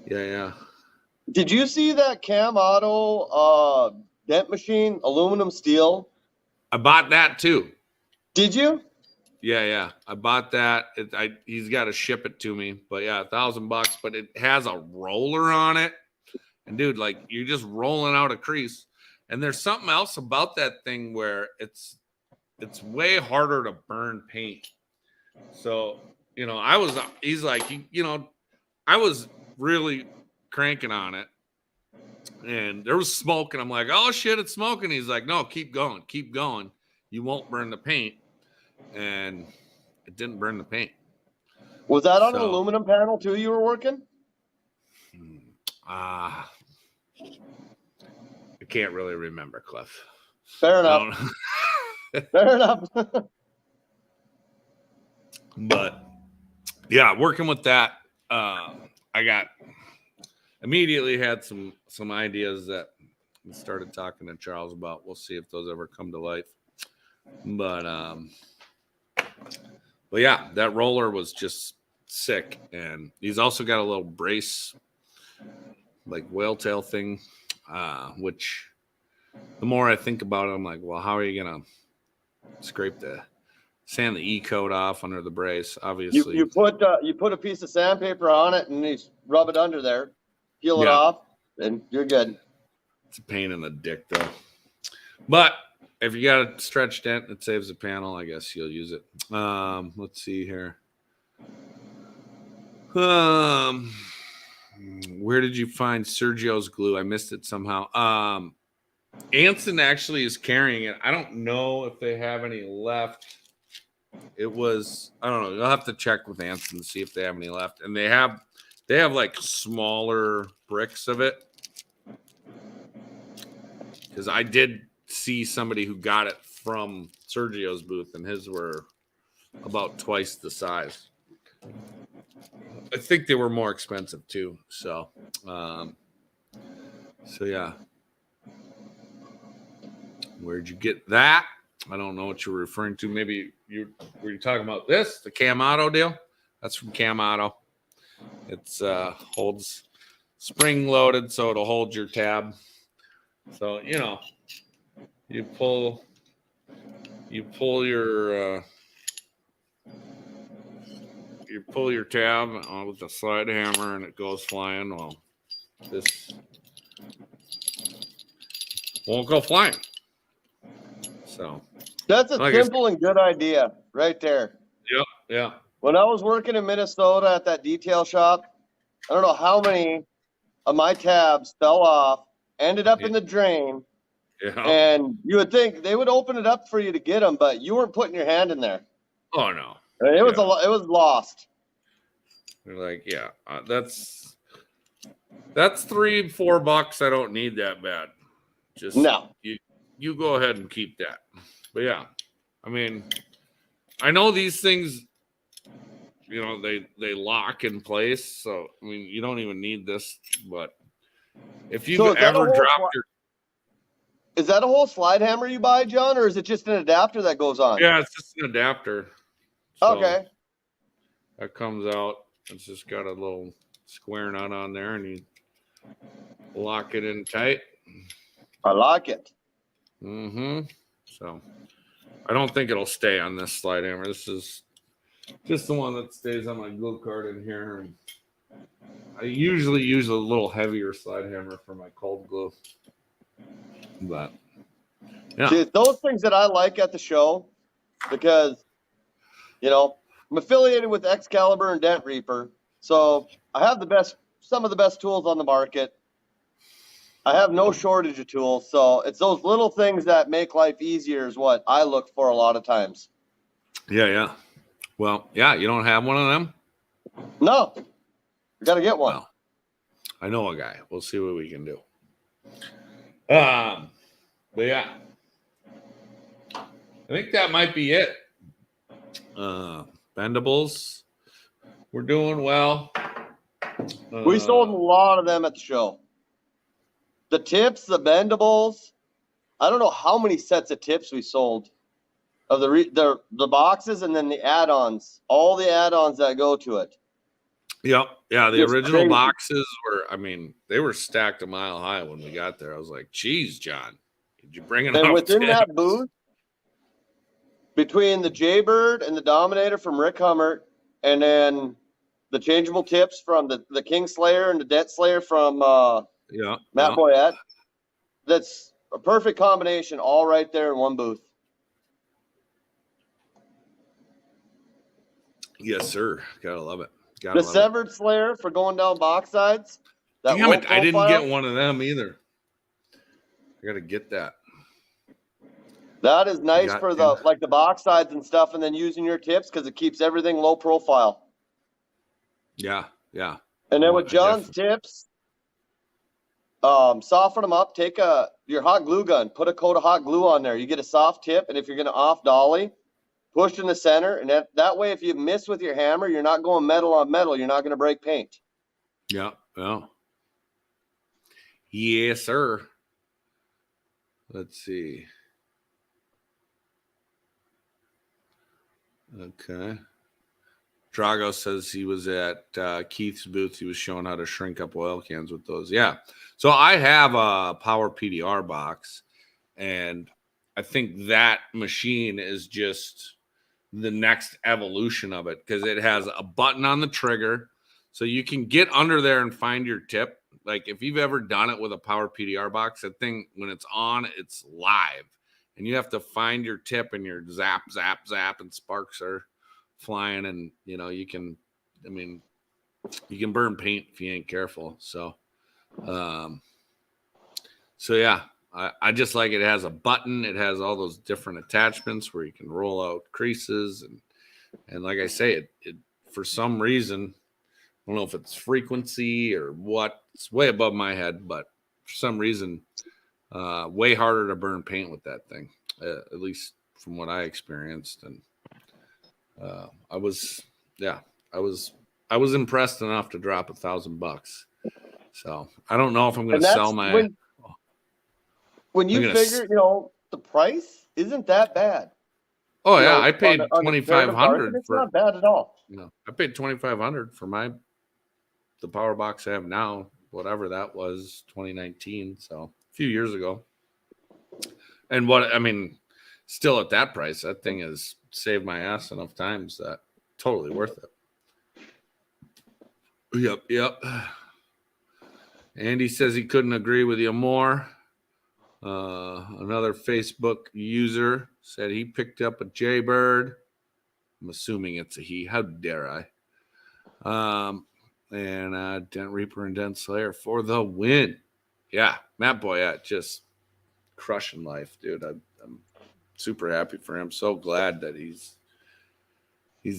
Yeah. Did you see that Cam Auto dent machine, aluminum steel? I bought that too. Did you? Yeah. I bought that. He's got to ship it to me, but yeah, $1,000. But it has a roller on it, and dude, like you're just rolling out a crease. And there's something else about that thing where it's way harder to burn paint. So he's like, I was really cranking on it, and there was smoke, and I'm like, oh shit, it's smoking. He's like, no, keep going, you won't burn the paint. And it didn't burn the paint. Was that on an aluminum panel too you were working? I can't really remember, Cliff. Fair enough. Fair enough. But yeah, working with that, I got immediately had some ideas that I started talking to Charles about. We'll see if those ever come to life. But yeah, that roller was just sick, and he's also got a little brace, like whale tail thing, which the more I think about it, I'm like, well, how are you gonna sand the E coat off under the brace? Obviously, you put a piece of sandpaper on it and you rub it under there, peel it off, and you're good. It's a pain in the dick though, but if you got a stretch dent that saves the panel, I guess you'll use it. Let's see here. Where did you find Sergio's glue? I missed it somehow. Anson actually is carrying it. I don't know if they have any left. I don't know. You'll have to check with Anson to see if they have any left. And they have like smaller bricks of it. Because I did see somebody who got it from Sergio's booth, and his were about twice the size. I think they were more expensive too. So yeah. Where'd you get that? I don't know what you're referring to. Maybe were you talking about this, the Cam Auto deal? That's from Cam Auto. It's holds spring loaded, so it'll hold your tab. So you pull your tab with the slide hammer, and it goes flying. Well, this won't go flying. So that's a simple and good idea right there. Yeah. When I was working in Minnesota at that detail shop, I don't know how many of my tabs fell off, ended up in the drain. Yeah. And you would think they would open it up for you to get them, but you weren't putting your hand in there. Oh no. It was lost. They're like, yeah, that's $3-4. I don't need that bad. Just no. You go ahead and keep that. But yeah, I mean, I know these things, they lock in place. So I mean, you don't even need this. But if you've ever dropped your, is that a whole slide hammer you buy, John, or is it just an adapter that goes on? Yeah, it's just an adapter. So okay. That comes out. It's just got a little square nut on there, and you lock it in tight. I like it. So I don't think it'll stay on this slide hammer. This is just the one that stays on my glue card in here. And I usually use a little heavier slide hammer for my cold glue. But yeah, see, those things that I like at the show, because I'm affiliated with Excalibur and Dent Reaper, so I have some of the best tools on the market. I have no shortage of tools, so it's those little things that make life easier is what I look for a lot of times. Yeah. Well, yeah, you don't have one of them? No, we got to get one. Well, I know a guy. We'll see what we can do. But yeah, I think that might be it. Bendables, we're doing well. We sold a lot of them at the show. The tips, the bendables. I don't know how many sets of tips we sold of the boxes and then the add-ons, all the add-ons that go to it. Yep. Yeah, the Just original crazy. boxes were, I mean, they were stacked a mile high when we got there. I was like, geez, John, did you bring enough And within tips? that booth, between the Jaybird and the Dominator from Rick Hummert, and then the changeable tips from the King Slayer and the Dent Slayer from Yeah. Matt Boyette, that's a perfect combination all right there in one booth. Yes, sir. Gotta love it. The Severed Slayer for going down box sides. That Damn low it, I didn't profile, get one of them either. I gotta get that. that is nice Got for to. the box sides and stuff, and then using your tips because it keeps everything low profile. Yeah, yeah. And then Oh, with I John's tips, soften them up. Take your hot glue gun, put a coat of hot glue on there. You get a soft tip, and if you're going to off dolly, push in the center, and that way, if you miss with your hammer, you're not going metal on metal. You're not going to break paint. Yeah, yeah. Yes, sir. Let's see. Okay. Drago says he was at Keith's booth. He was showing how to shrink up oil cans with those. Yeah. So I have a Power PDR box, and I think that machine is just the next evolution of it because it has a button on the trigger. So you can get under there and find your tip. Like if you've ever done it with a Power PDR box, that thing, when it's on, it's live. And you have to find your tip and your zap, zap, zap, and sparks are flying. And, you can burn paint if you ain't careful. So yeah, I just like it. It has a button. It has all those different attachments where you can roll out creases. And like I say, it for some reason, I don't know if it's frequency or what. It's way above my head, but for some reason, way harder to burn paint with that thing, at least from what I experienced. And I was impressed enough to drop $1,000. So I don't know if I'm going to sell my. When you figure, the price isn't that bad. Oh yeah, I paid $2,500 It's not bad at all. I paid $2,500 for the power box I have now, whatever that was, 2019, so a few years ago. And still at that price, that thing has saved my ass enough times that totally worth it. Yep. Andy says he couldn't agree with you more. Another Facebook user said he picked up a Jaybird. I'm assuming it's a he. How dare I? And Dent Reaper and Dent Slayer for the win. Yeah, Matt Boyette just crushing life, dude. I'm super happy for him. So glad that he's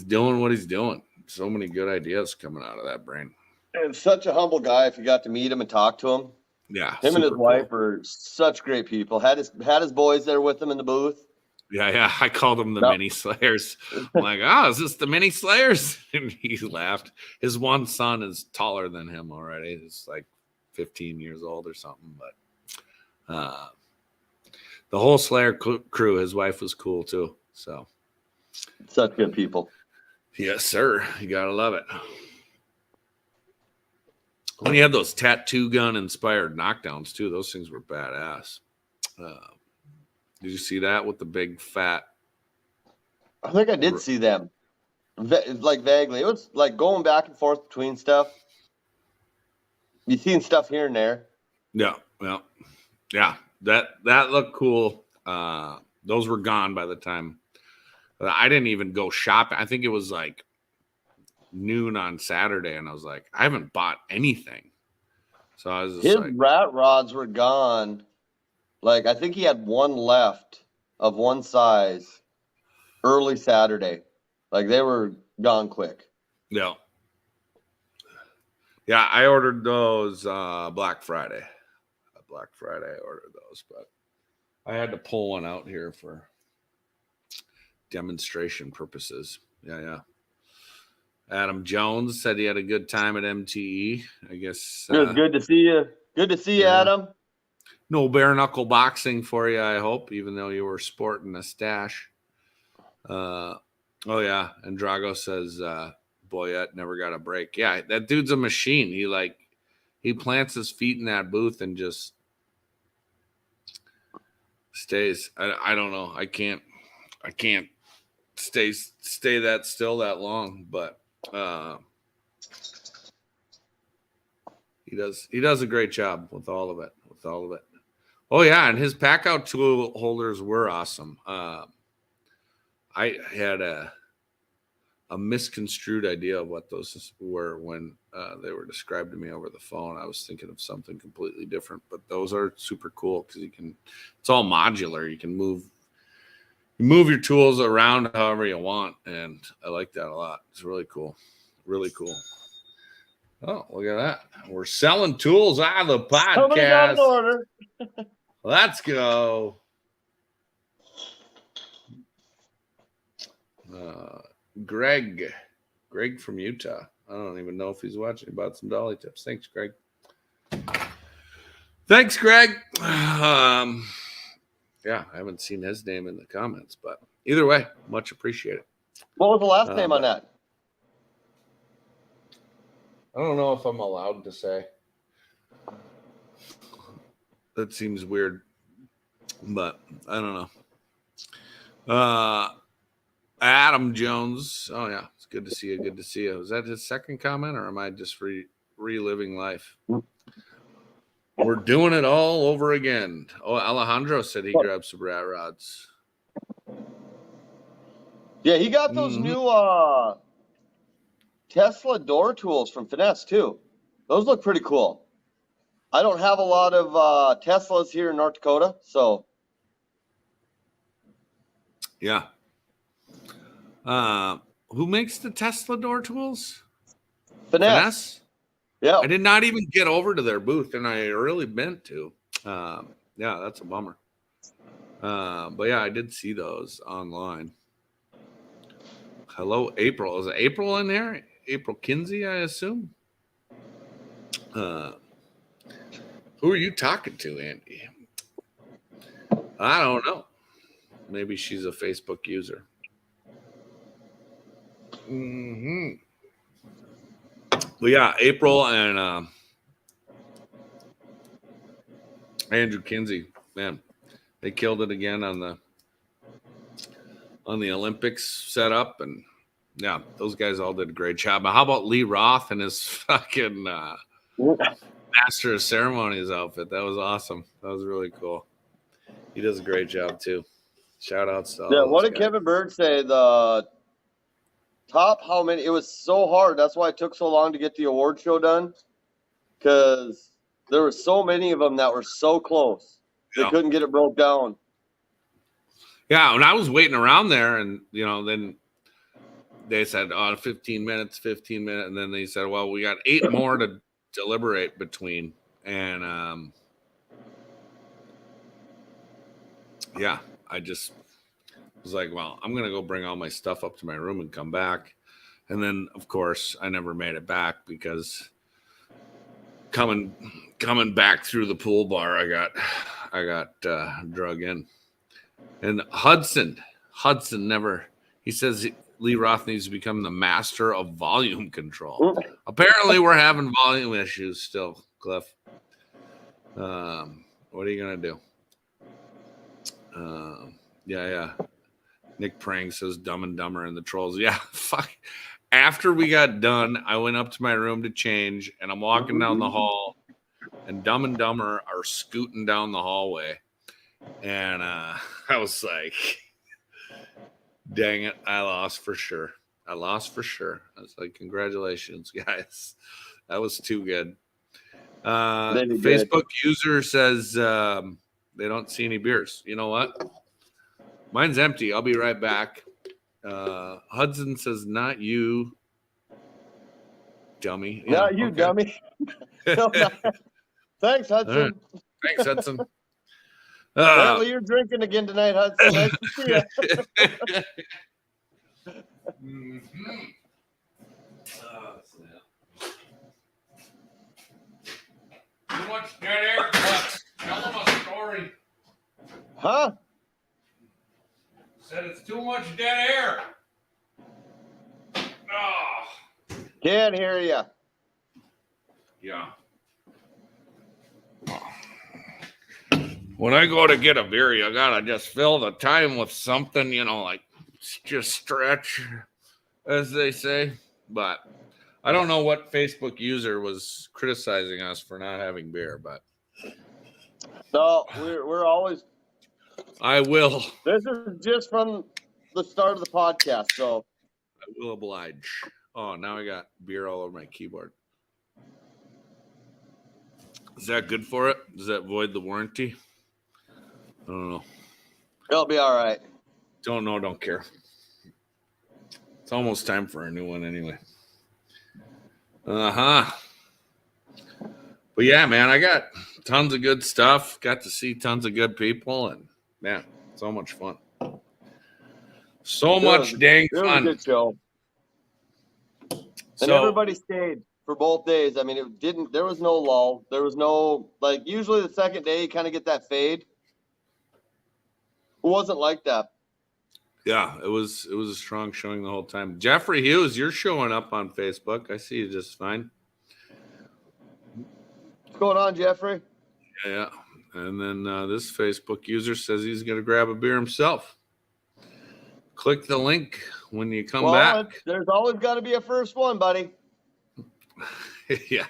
doing what he's doing. So many good ideas coming out of that brain. And such a humble guy. If you got to meet him and talk to him, yeah, him and his wife are such great people. Had his boys there with him in the booth. Yeah. I called them the mini Slayers. I'm like, is this the mini Slayers? And he laughed. His one son is taller than him already. He's like 15 years old or something. But the whole Slayer crew, his wife was cool too. So such good people. Yes, sir. You gotta love it. When you had those tattoo gun inspired knockdowns too, those things were badass. Did you see that with the big fat? I think I did see them, like vaguely. It was like going back and forth between stuff. You seen stuff here and there. Yeah. That looked cool. Those were gone by the time. I didn't even go shopping. I think it was like noon on Saturday, and I was like, I haven't bought anything. So I was just his rat rods were gone. Like I think he had one left of one size early Saturday. Like they were gone quick. Yeah. Yeah, I ordered those Black Friday. Black Friday, I ordered those, but I had to pull one out here for demonstration purposes. Yeah. Adam Jones said he had a good time at MTE. I guess. Good to see you. Good to see you, yeah. Adam. No bare knuckle boxing for you, I hope, even though you were sporting a stash. Oh yeah, and Drago says Boyette never got a break. Yeah, that dude's a machine. He plants his feet in that booth and just stays. I don't know. I can't stay that still that long, but he does a great job with all of it. Oh yeah, and his pack out tool holders were awesome. I had a misconstrued idea of what those were when they were described to me over the phone. I was thinking of something completely different, but those are super cool because it's all modular. You can move your tools around however you want, and I like that a lot. It's really cool. Oh, look at that. We're selling tools out of the podcast. Somebody got an order. Let's go. Greg from Utah. I don't even know if he's watching. About some dolly tips. Thanks, Greg. Yeah, I haven't seen his name in the comments, but either way, much appreciated. What was the last name on that? I don't know if I'm allowed to say. That seems weird, but I don't know. Adam Jones. Oh yeah, it's good to see you. Good to see you. Was that his second comment, or am I just reliving life? We're doing it all over again. Oh, Alejandro said he grabbed some rat rods. Yeah, he got those new Tesla door tools from Finesse too. Those look pretty cool. I don't have a lot of Teslas here in North Dakota, so yeah. Who makes the Tesla door tools? Finesse? Yeah. I did not even get over to their booth, and I really meant to. Yeah, that's a bummer. But yeah, I did see those online. Hello, April. Is it April in there? April Kinsey, I assume. Who are you talking to, Andy? I don't know. Maybe she's a Facebook user. But yeah, April and Andrew Kinsey, man, they killed it again on the Olympics setup, and yeah, those guys all did a great job. But how about Lee Roth and his fucking Master of Ceremonies outfit? That was awesome. That was really cool. He does a great job too. Shout outs to all those what did guys. Kevin Bird say? The top how many? It was so hard. That's why it took so long to get the award show done, because there were so many of them that were so close. They couldn't get it broke down. Yeah, when I was waiting around there, and then they said, 15 minutes, and then they said, well, we got 8 more to deliberate between, and yeah, I just was like, well, I'm gonna go bring all my stuff up to my room and come back. And then, of course, I never made it back because coming back through the pool bar, I got drug in. And Hudson never. He says Lee Roth needs to become the master of volume control. Apparently, we're having volume issues still, Clif. What are you gonna do? Yeah. Nick Prang says Dumb and Dumber and the Trolls. Yeah, fuck. After we got done, I went up to my room to change, and I'm walking down the hall, and Dumb and Dumber are scooting down the hallway. And I was like, dang it, I lost for sure. I was like, congratulations, guys. That was too good. Facebook user says they don't see any beers. You know what? Mine's empty. I'll be right back. Hudson says, not you. dummy. No, you okay. dummy. No, no. Thanks, Hudson. Right. Thanks, Hudson. Apparently you're drinking again tonight, Hudson. Nice to see you. Mhm. Snap. Too much dead air, Clutch. Tell them a story. Huh? Said it's too much dead air. Oh. Can't hear you. Yeah. When I go to get a beer, you gotta just fill the time with something, like just stretch, as they say. But I don't know what Facebook user was criticizing us for not having beer, but No, we're always. I will. This is just from the start of the podcast, so. I will oblige. Oh, now I got beer all over my keyboard. Is that good for it? Does that void the warranty? I don't know. It'll be all right. Don't know, don't care. It's almost time for a new one anyway. Uh-huh. But yeah, man, I got tons of good stuff. Got to see tons of good people, and man, so much fun. So much dang It was a fun. good show. And everybody stayed for both days. I mean, there was no lull. There was no, usually the second day you kind of get that fade. It wasn't like that. Yeah, it was a strong showing the whole time. Jeffrey Hughes, you're showing up on Facebook. I see you just fine. What's going on, Jeffrey? Yeah. And then this Facebook user says he's going to grab a beer himself. Click the link when you come back. There's always got to be a first one, buddy. Yeah.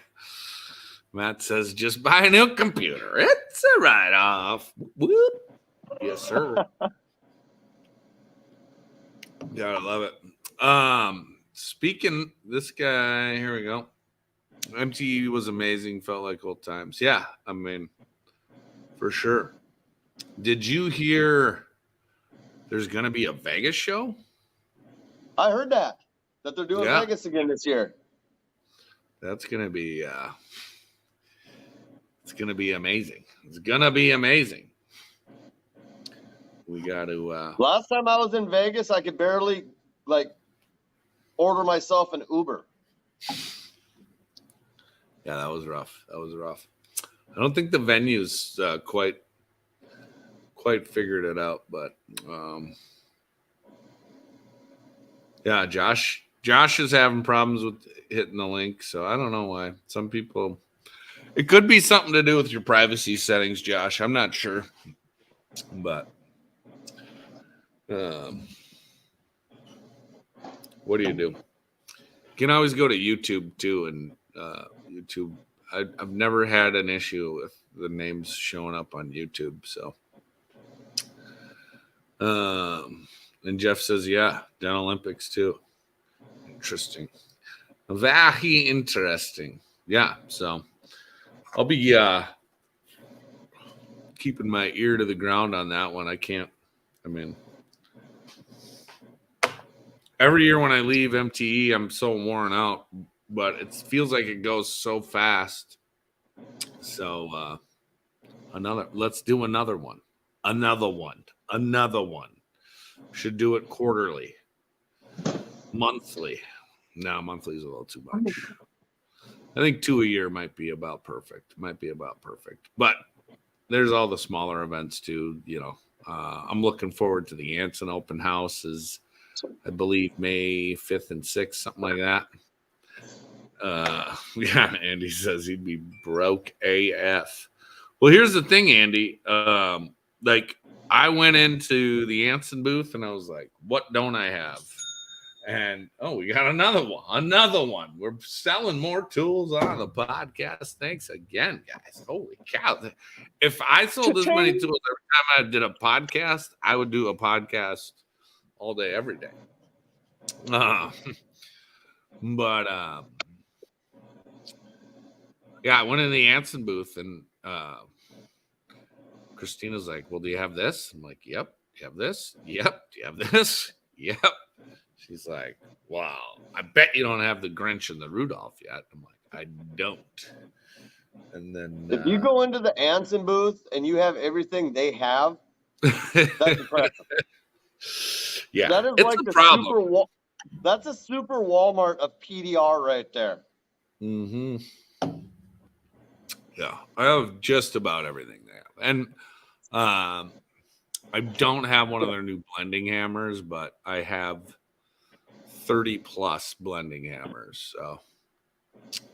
Matt says, just buy a new computer. It's a write-off. Whoop. Yes, sir. Yeah, I love it. Speaking, this guy, here we go. MTE was amazing. Felt like old times. Yeah, I mean, for sure. Did you hear there's going to be a Vegas show? I heard that they're doing Vegas again this year. That's going to be it's going to be amazing. It's going to be amazing. We got to Last time I was in Vegas, I could barely order myself an Uber. Yeah, that was rough. I don't think the venue's quite figured it out, but yeah, Josh is having problems with hitting the link, so I don't know why. Some people, it could be something to do with your privacy settings, Josh. I'm not sure, but what do you do? You can always go to YouTube too, and YouTube. I've never had an issue with the names showing up on YouTube, so. And Jeff says, yeah, Den Olympics too. Interesting. Very interesting. Yeah, so I'll be keeping my ear to the ground on that one. Every year when I leave MTE, I'm so worn out, but it feels like it goes so fast. So let's do another one. Another one. Should do it quarterly. Monthly. No, monthly is a little too much. I think 2 a year might be about perfect. But there's all the smaller events too. I'm looking forward to the Anson Open Houses. I believe May 5th and 6th, something like that. Yeah, Andy says he'd be broke AF. Well, here's the thing, Andy. I went into the Anson booth and I was like, what don't I have? And we got another one. We're selling more tools on the podcast. Thanks again, guys. Holy cow. If I sold this many tools every time I did a podcast, I would do a podcast all day, every day. But yeah, I went in the Anson booth and Christina's like, well, do you have this? I'm like, yep. Do you have this? Yep. Do you have this? Yep. She's like, wow, I bet you don't have the Grinch and the Rudolph yet. I'm like, I don't. And then If you go into the Anson booth and you have everything they have, that's impressive. yeah, That is it's like a the problem. that's a super Walmart of PDR right there. Mm-hmm. Yeah, I have just about everything they have. And I don't have one of their new blending hammers, but I have 30 plus blending hammers. So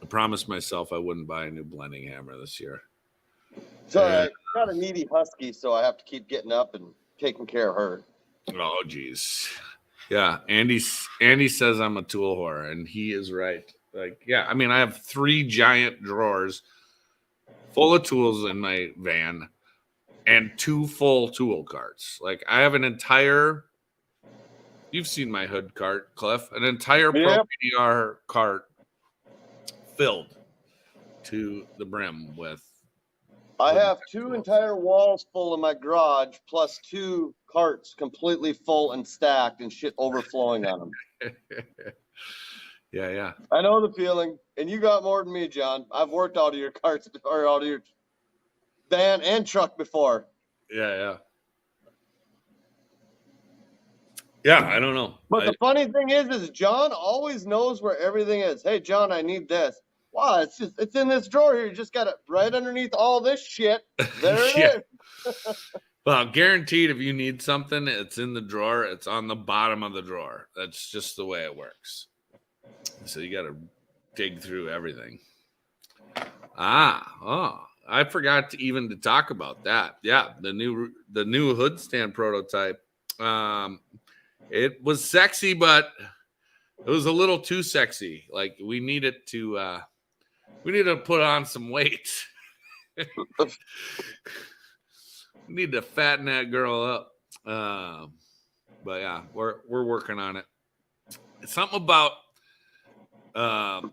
I promised myself I wouldn't buy a new blending hammer this year. So I got a needy husky, so I have to keep getting up and taking care of her. Oh, geez. Yeah, Andy says I'm a tool whore, and he is right. Like, yeah, I mean, I have 3 giant drawers full of tools in my van and 2 full tool carts. Like, I have an entire, you've seen my hood cart, Cliff, an entire Pro PDR cart filled to the brim with. I have 2 entire walls full in my garage, plus 2 carts completely full and stacked and shit overflowing on them. Yeah. I know the feeling, and you got more than me, John. I've worked out of your carts or out of your van and truck before. Yeah, I don't know. But the funny thing is John always knows where everything is. Hey, John, I need this. Wow, it's in this drawer here. You just got it right underneath all this shit. There it is. Well, guaranteed if you need something, it's in the drawer. It's on the bottom of the drawer. That's just the way it works. So you got to dig through everything. I forgot to talk about that. Yeah, the new hood stand prototype. It was sexy, but it was a little too sexy. Like we needed to put on some weight. We need to fatten that girl up. But yeah, we're working on it. It's something about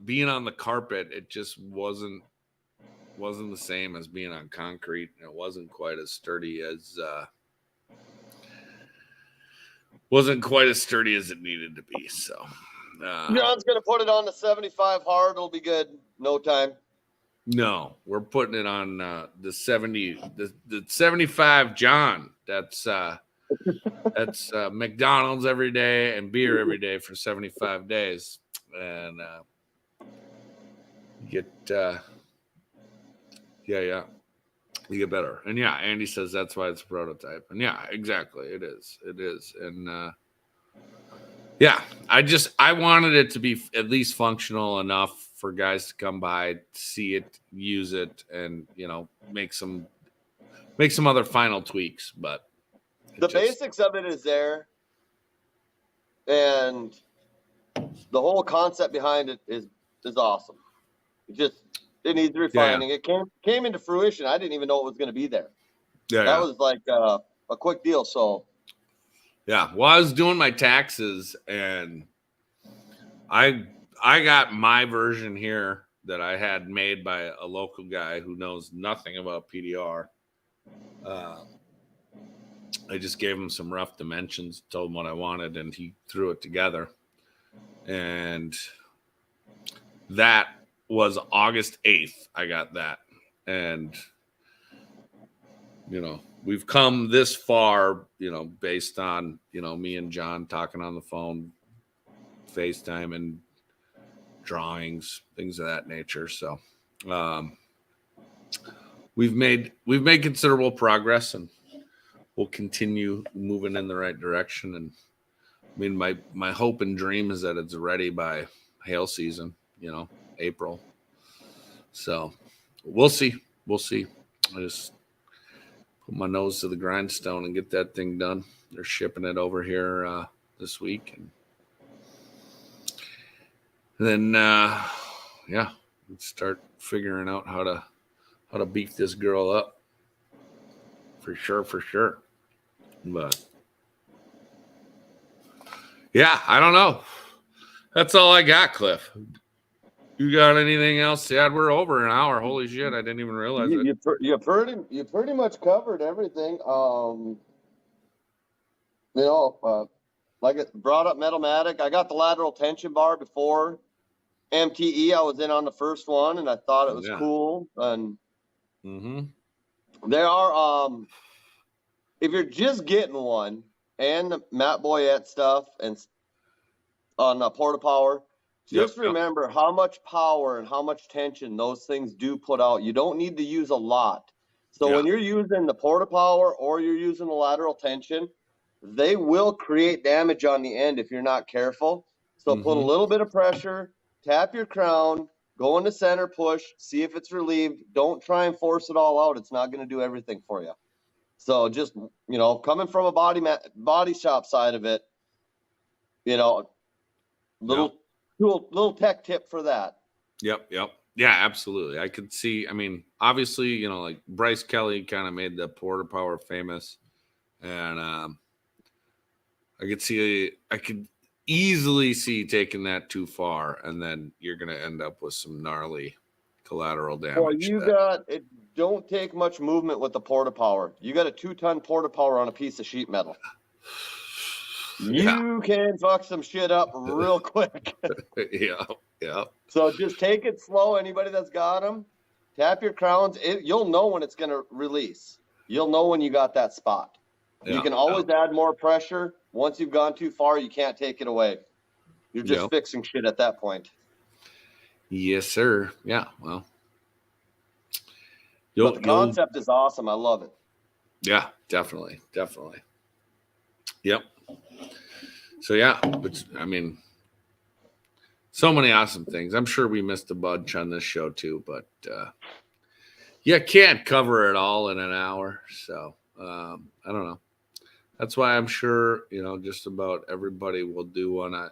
being on the carpet. It just wasn't the same as being on concrete. It wasn't quite as sturdy as it needed to be. So John's gonna put it on the 75 hard. It'll be good. No time. No, we're putting it on the 75 John. That's McDonald's every day and beer every day for 75 days. And you get better. And yeah, Andy says that's why it's a prototype. And yeah, exactly. It is. And yeah, I wanted it to be at least functional enough for guys to come by, see it, use it, and make some other final tweaks. But the basics of it is there, and the whole concept behind it is awesome. It needs refining. It came into fruition. I didn't even know it was going to be there. That was like a quick deal. So yeah, well, I was doing my taxes and I got my version here that I had made by a local guy who knows nothing about PDR. I just gave him some rough dimensions, told him what I wanted, and he threw it together. And that was August 8th. I got that. And, we've come this far, based on, me and John talking on the phone, FaceTime, and drawings, things of that nature. So we've made considerable progress, and we'll continue moving in the right direction. And I mean, my hope and dream is that it's ready by hail season, April. So we'll see. I just put my nose to the grindstone and get that thing done. They're shipping it over here this week, and then let's start figuring out how to beef this girl up. For sure. But yeah, I don't know. That's all I got, Cliff. You got anything else to add? We're over an hour. Holy shit! I didn't even realize it. You pretty much covered everything. like it brought up Metalmatic. I got the lateral tension bar before MTE. I was in on the first one, and I thought it was cool. And there are, if you're just getting one and the Matt Boyette stuff and on Porta Power, just remember how much power and how much tension those things do put out. You don't need to use a lot. So when you're using the Porta Power or you're using the lateral tension, they will create damage on the end if you're not careful. So put a little bit of pressure, tap your crown, go into center push, see if it's relieved. Don't try and force it all out. It's not going to do everything for you. So just, you know, coming from a body shop side of it, you know, little tech tip for that. Yep. Yeah, absolutely. I could see, I mean, obviously, you know, like Bryce Kelly kind of made the Porta Power famous. And I could easily see taking that too far. And then you're going to end up with some gnarly collateral damage. Well, don't take much movement with the Porta Power. You got a 2-ton Porta Power on a piece of sheet metal. You can fuck some shit up real quick. Yeah. So just take it slow. Anybody that's got them, tap your crowns. You'll know when it's going to release. You'll know when you got that spot. You can always add more pressure. Once you've gone too far, you can't take it away. You're just fixing shit at that point. Yes, sir. Yeah, well. But the concept is awesome. I love it. Yeah, definitely. Yep. So, yeah, but I mean, so many awesome things. I'm sure we missed a bunch on this show too, but you can't cover it all in an hour. So, I don't know. That's why I'm sure, you know, just about everybody will do one. I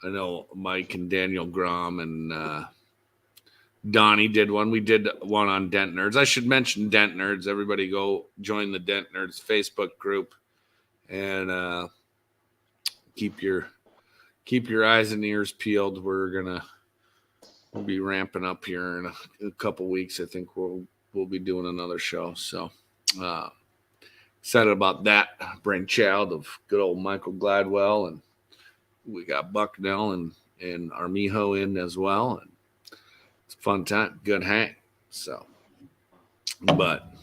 know Mike and Daniel Grom and Donnie did one. We did one on Dent Nerds. I should mention Dent Nerds. Everybody go join the Dent Nerds Facebook group and keep your eyes and ears peeled. We'll be ramping up here in a couple weeks. I think we'll be doing another show. So excited about that brainchild of good old Michael Gladwell, and we got Bucknell and Armijo in as well. And it's a fun time, good hang. So, but.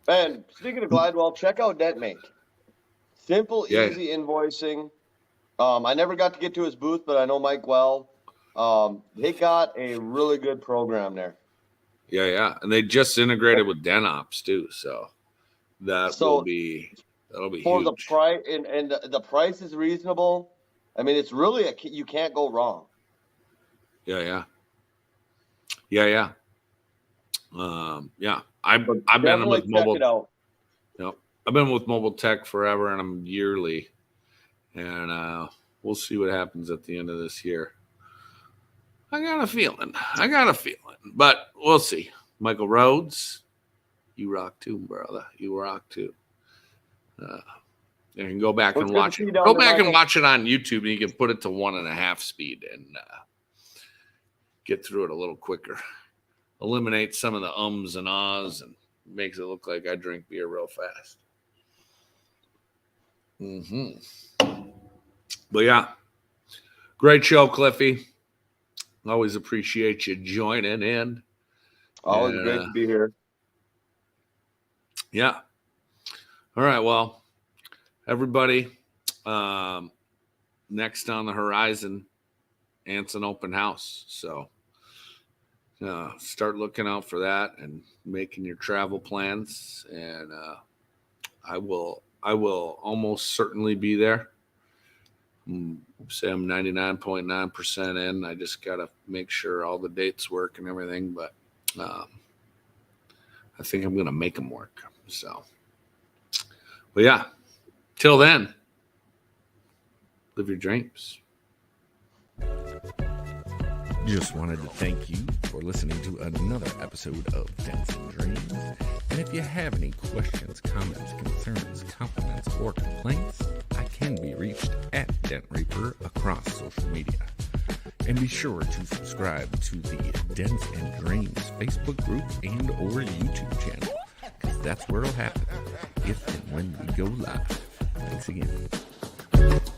And speaking of Gladwell, check out DentMate. Simple, easy invoicing. I never got to get to his booth, but I know Mike well. They got a really good program there. Yeah. And they just integrated with DentOps too. So that'll be for huge. The price, and the price is reasonable. I mean, it's really you can't go wrong. Yeah. I've been with mobile. I've been with Mobile Tech forever, and I'm yearly, and we'll see what happens at the end of this year. I got a feeling, but we'll see. Michael Rhodes, you rock too, brother. You rock too. You can go back and watch it. Go back and watch it on YouTube, and you can put it to 1.5 speed and get through it a little quicker. Eliminate some of the ums and ahs, and makes it look like I drink beer real fast. But yeah, great show, Cliffy. Always appreciate you joining in. Always great to be here. Yeah. All right. Well, everybody, next on the horizon, Anson Open House. So start looking out for that and making your travel plans. And I will almost certainly be there. Say I'm 99.9% in. I just got to make sure all the dates work and everything. But I think I'm going to make them work. So, but yeah, till then, live your dreams. Just wanted to thank you for listening to another episode of Dents and Dreams. And if you have any questions, comments, concerns, compliments, or complaints, I can be reached at Dent Reaper across social media. And be sure to subscribe to the Dents and Dreams Facebook group and or YouTube channel. because that's where it'll happen if and when we go live. Thanks again.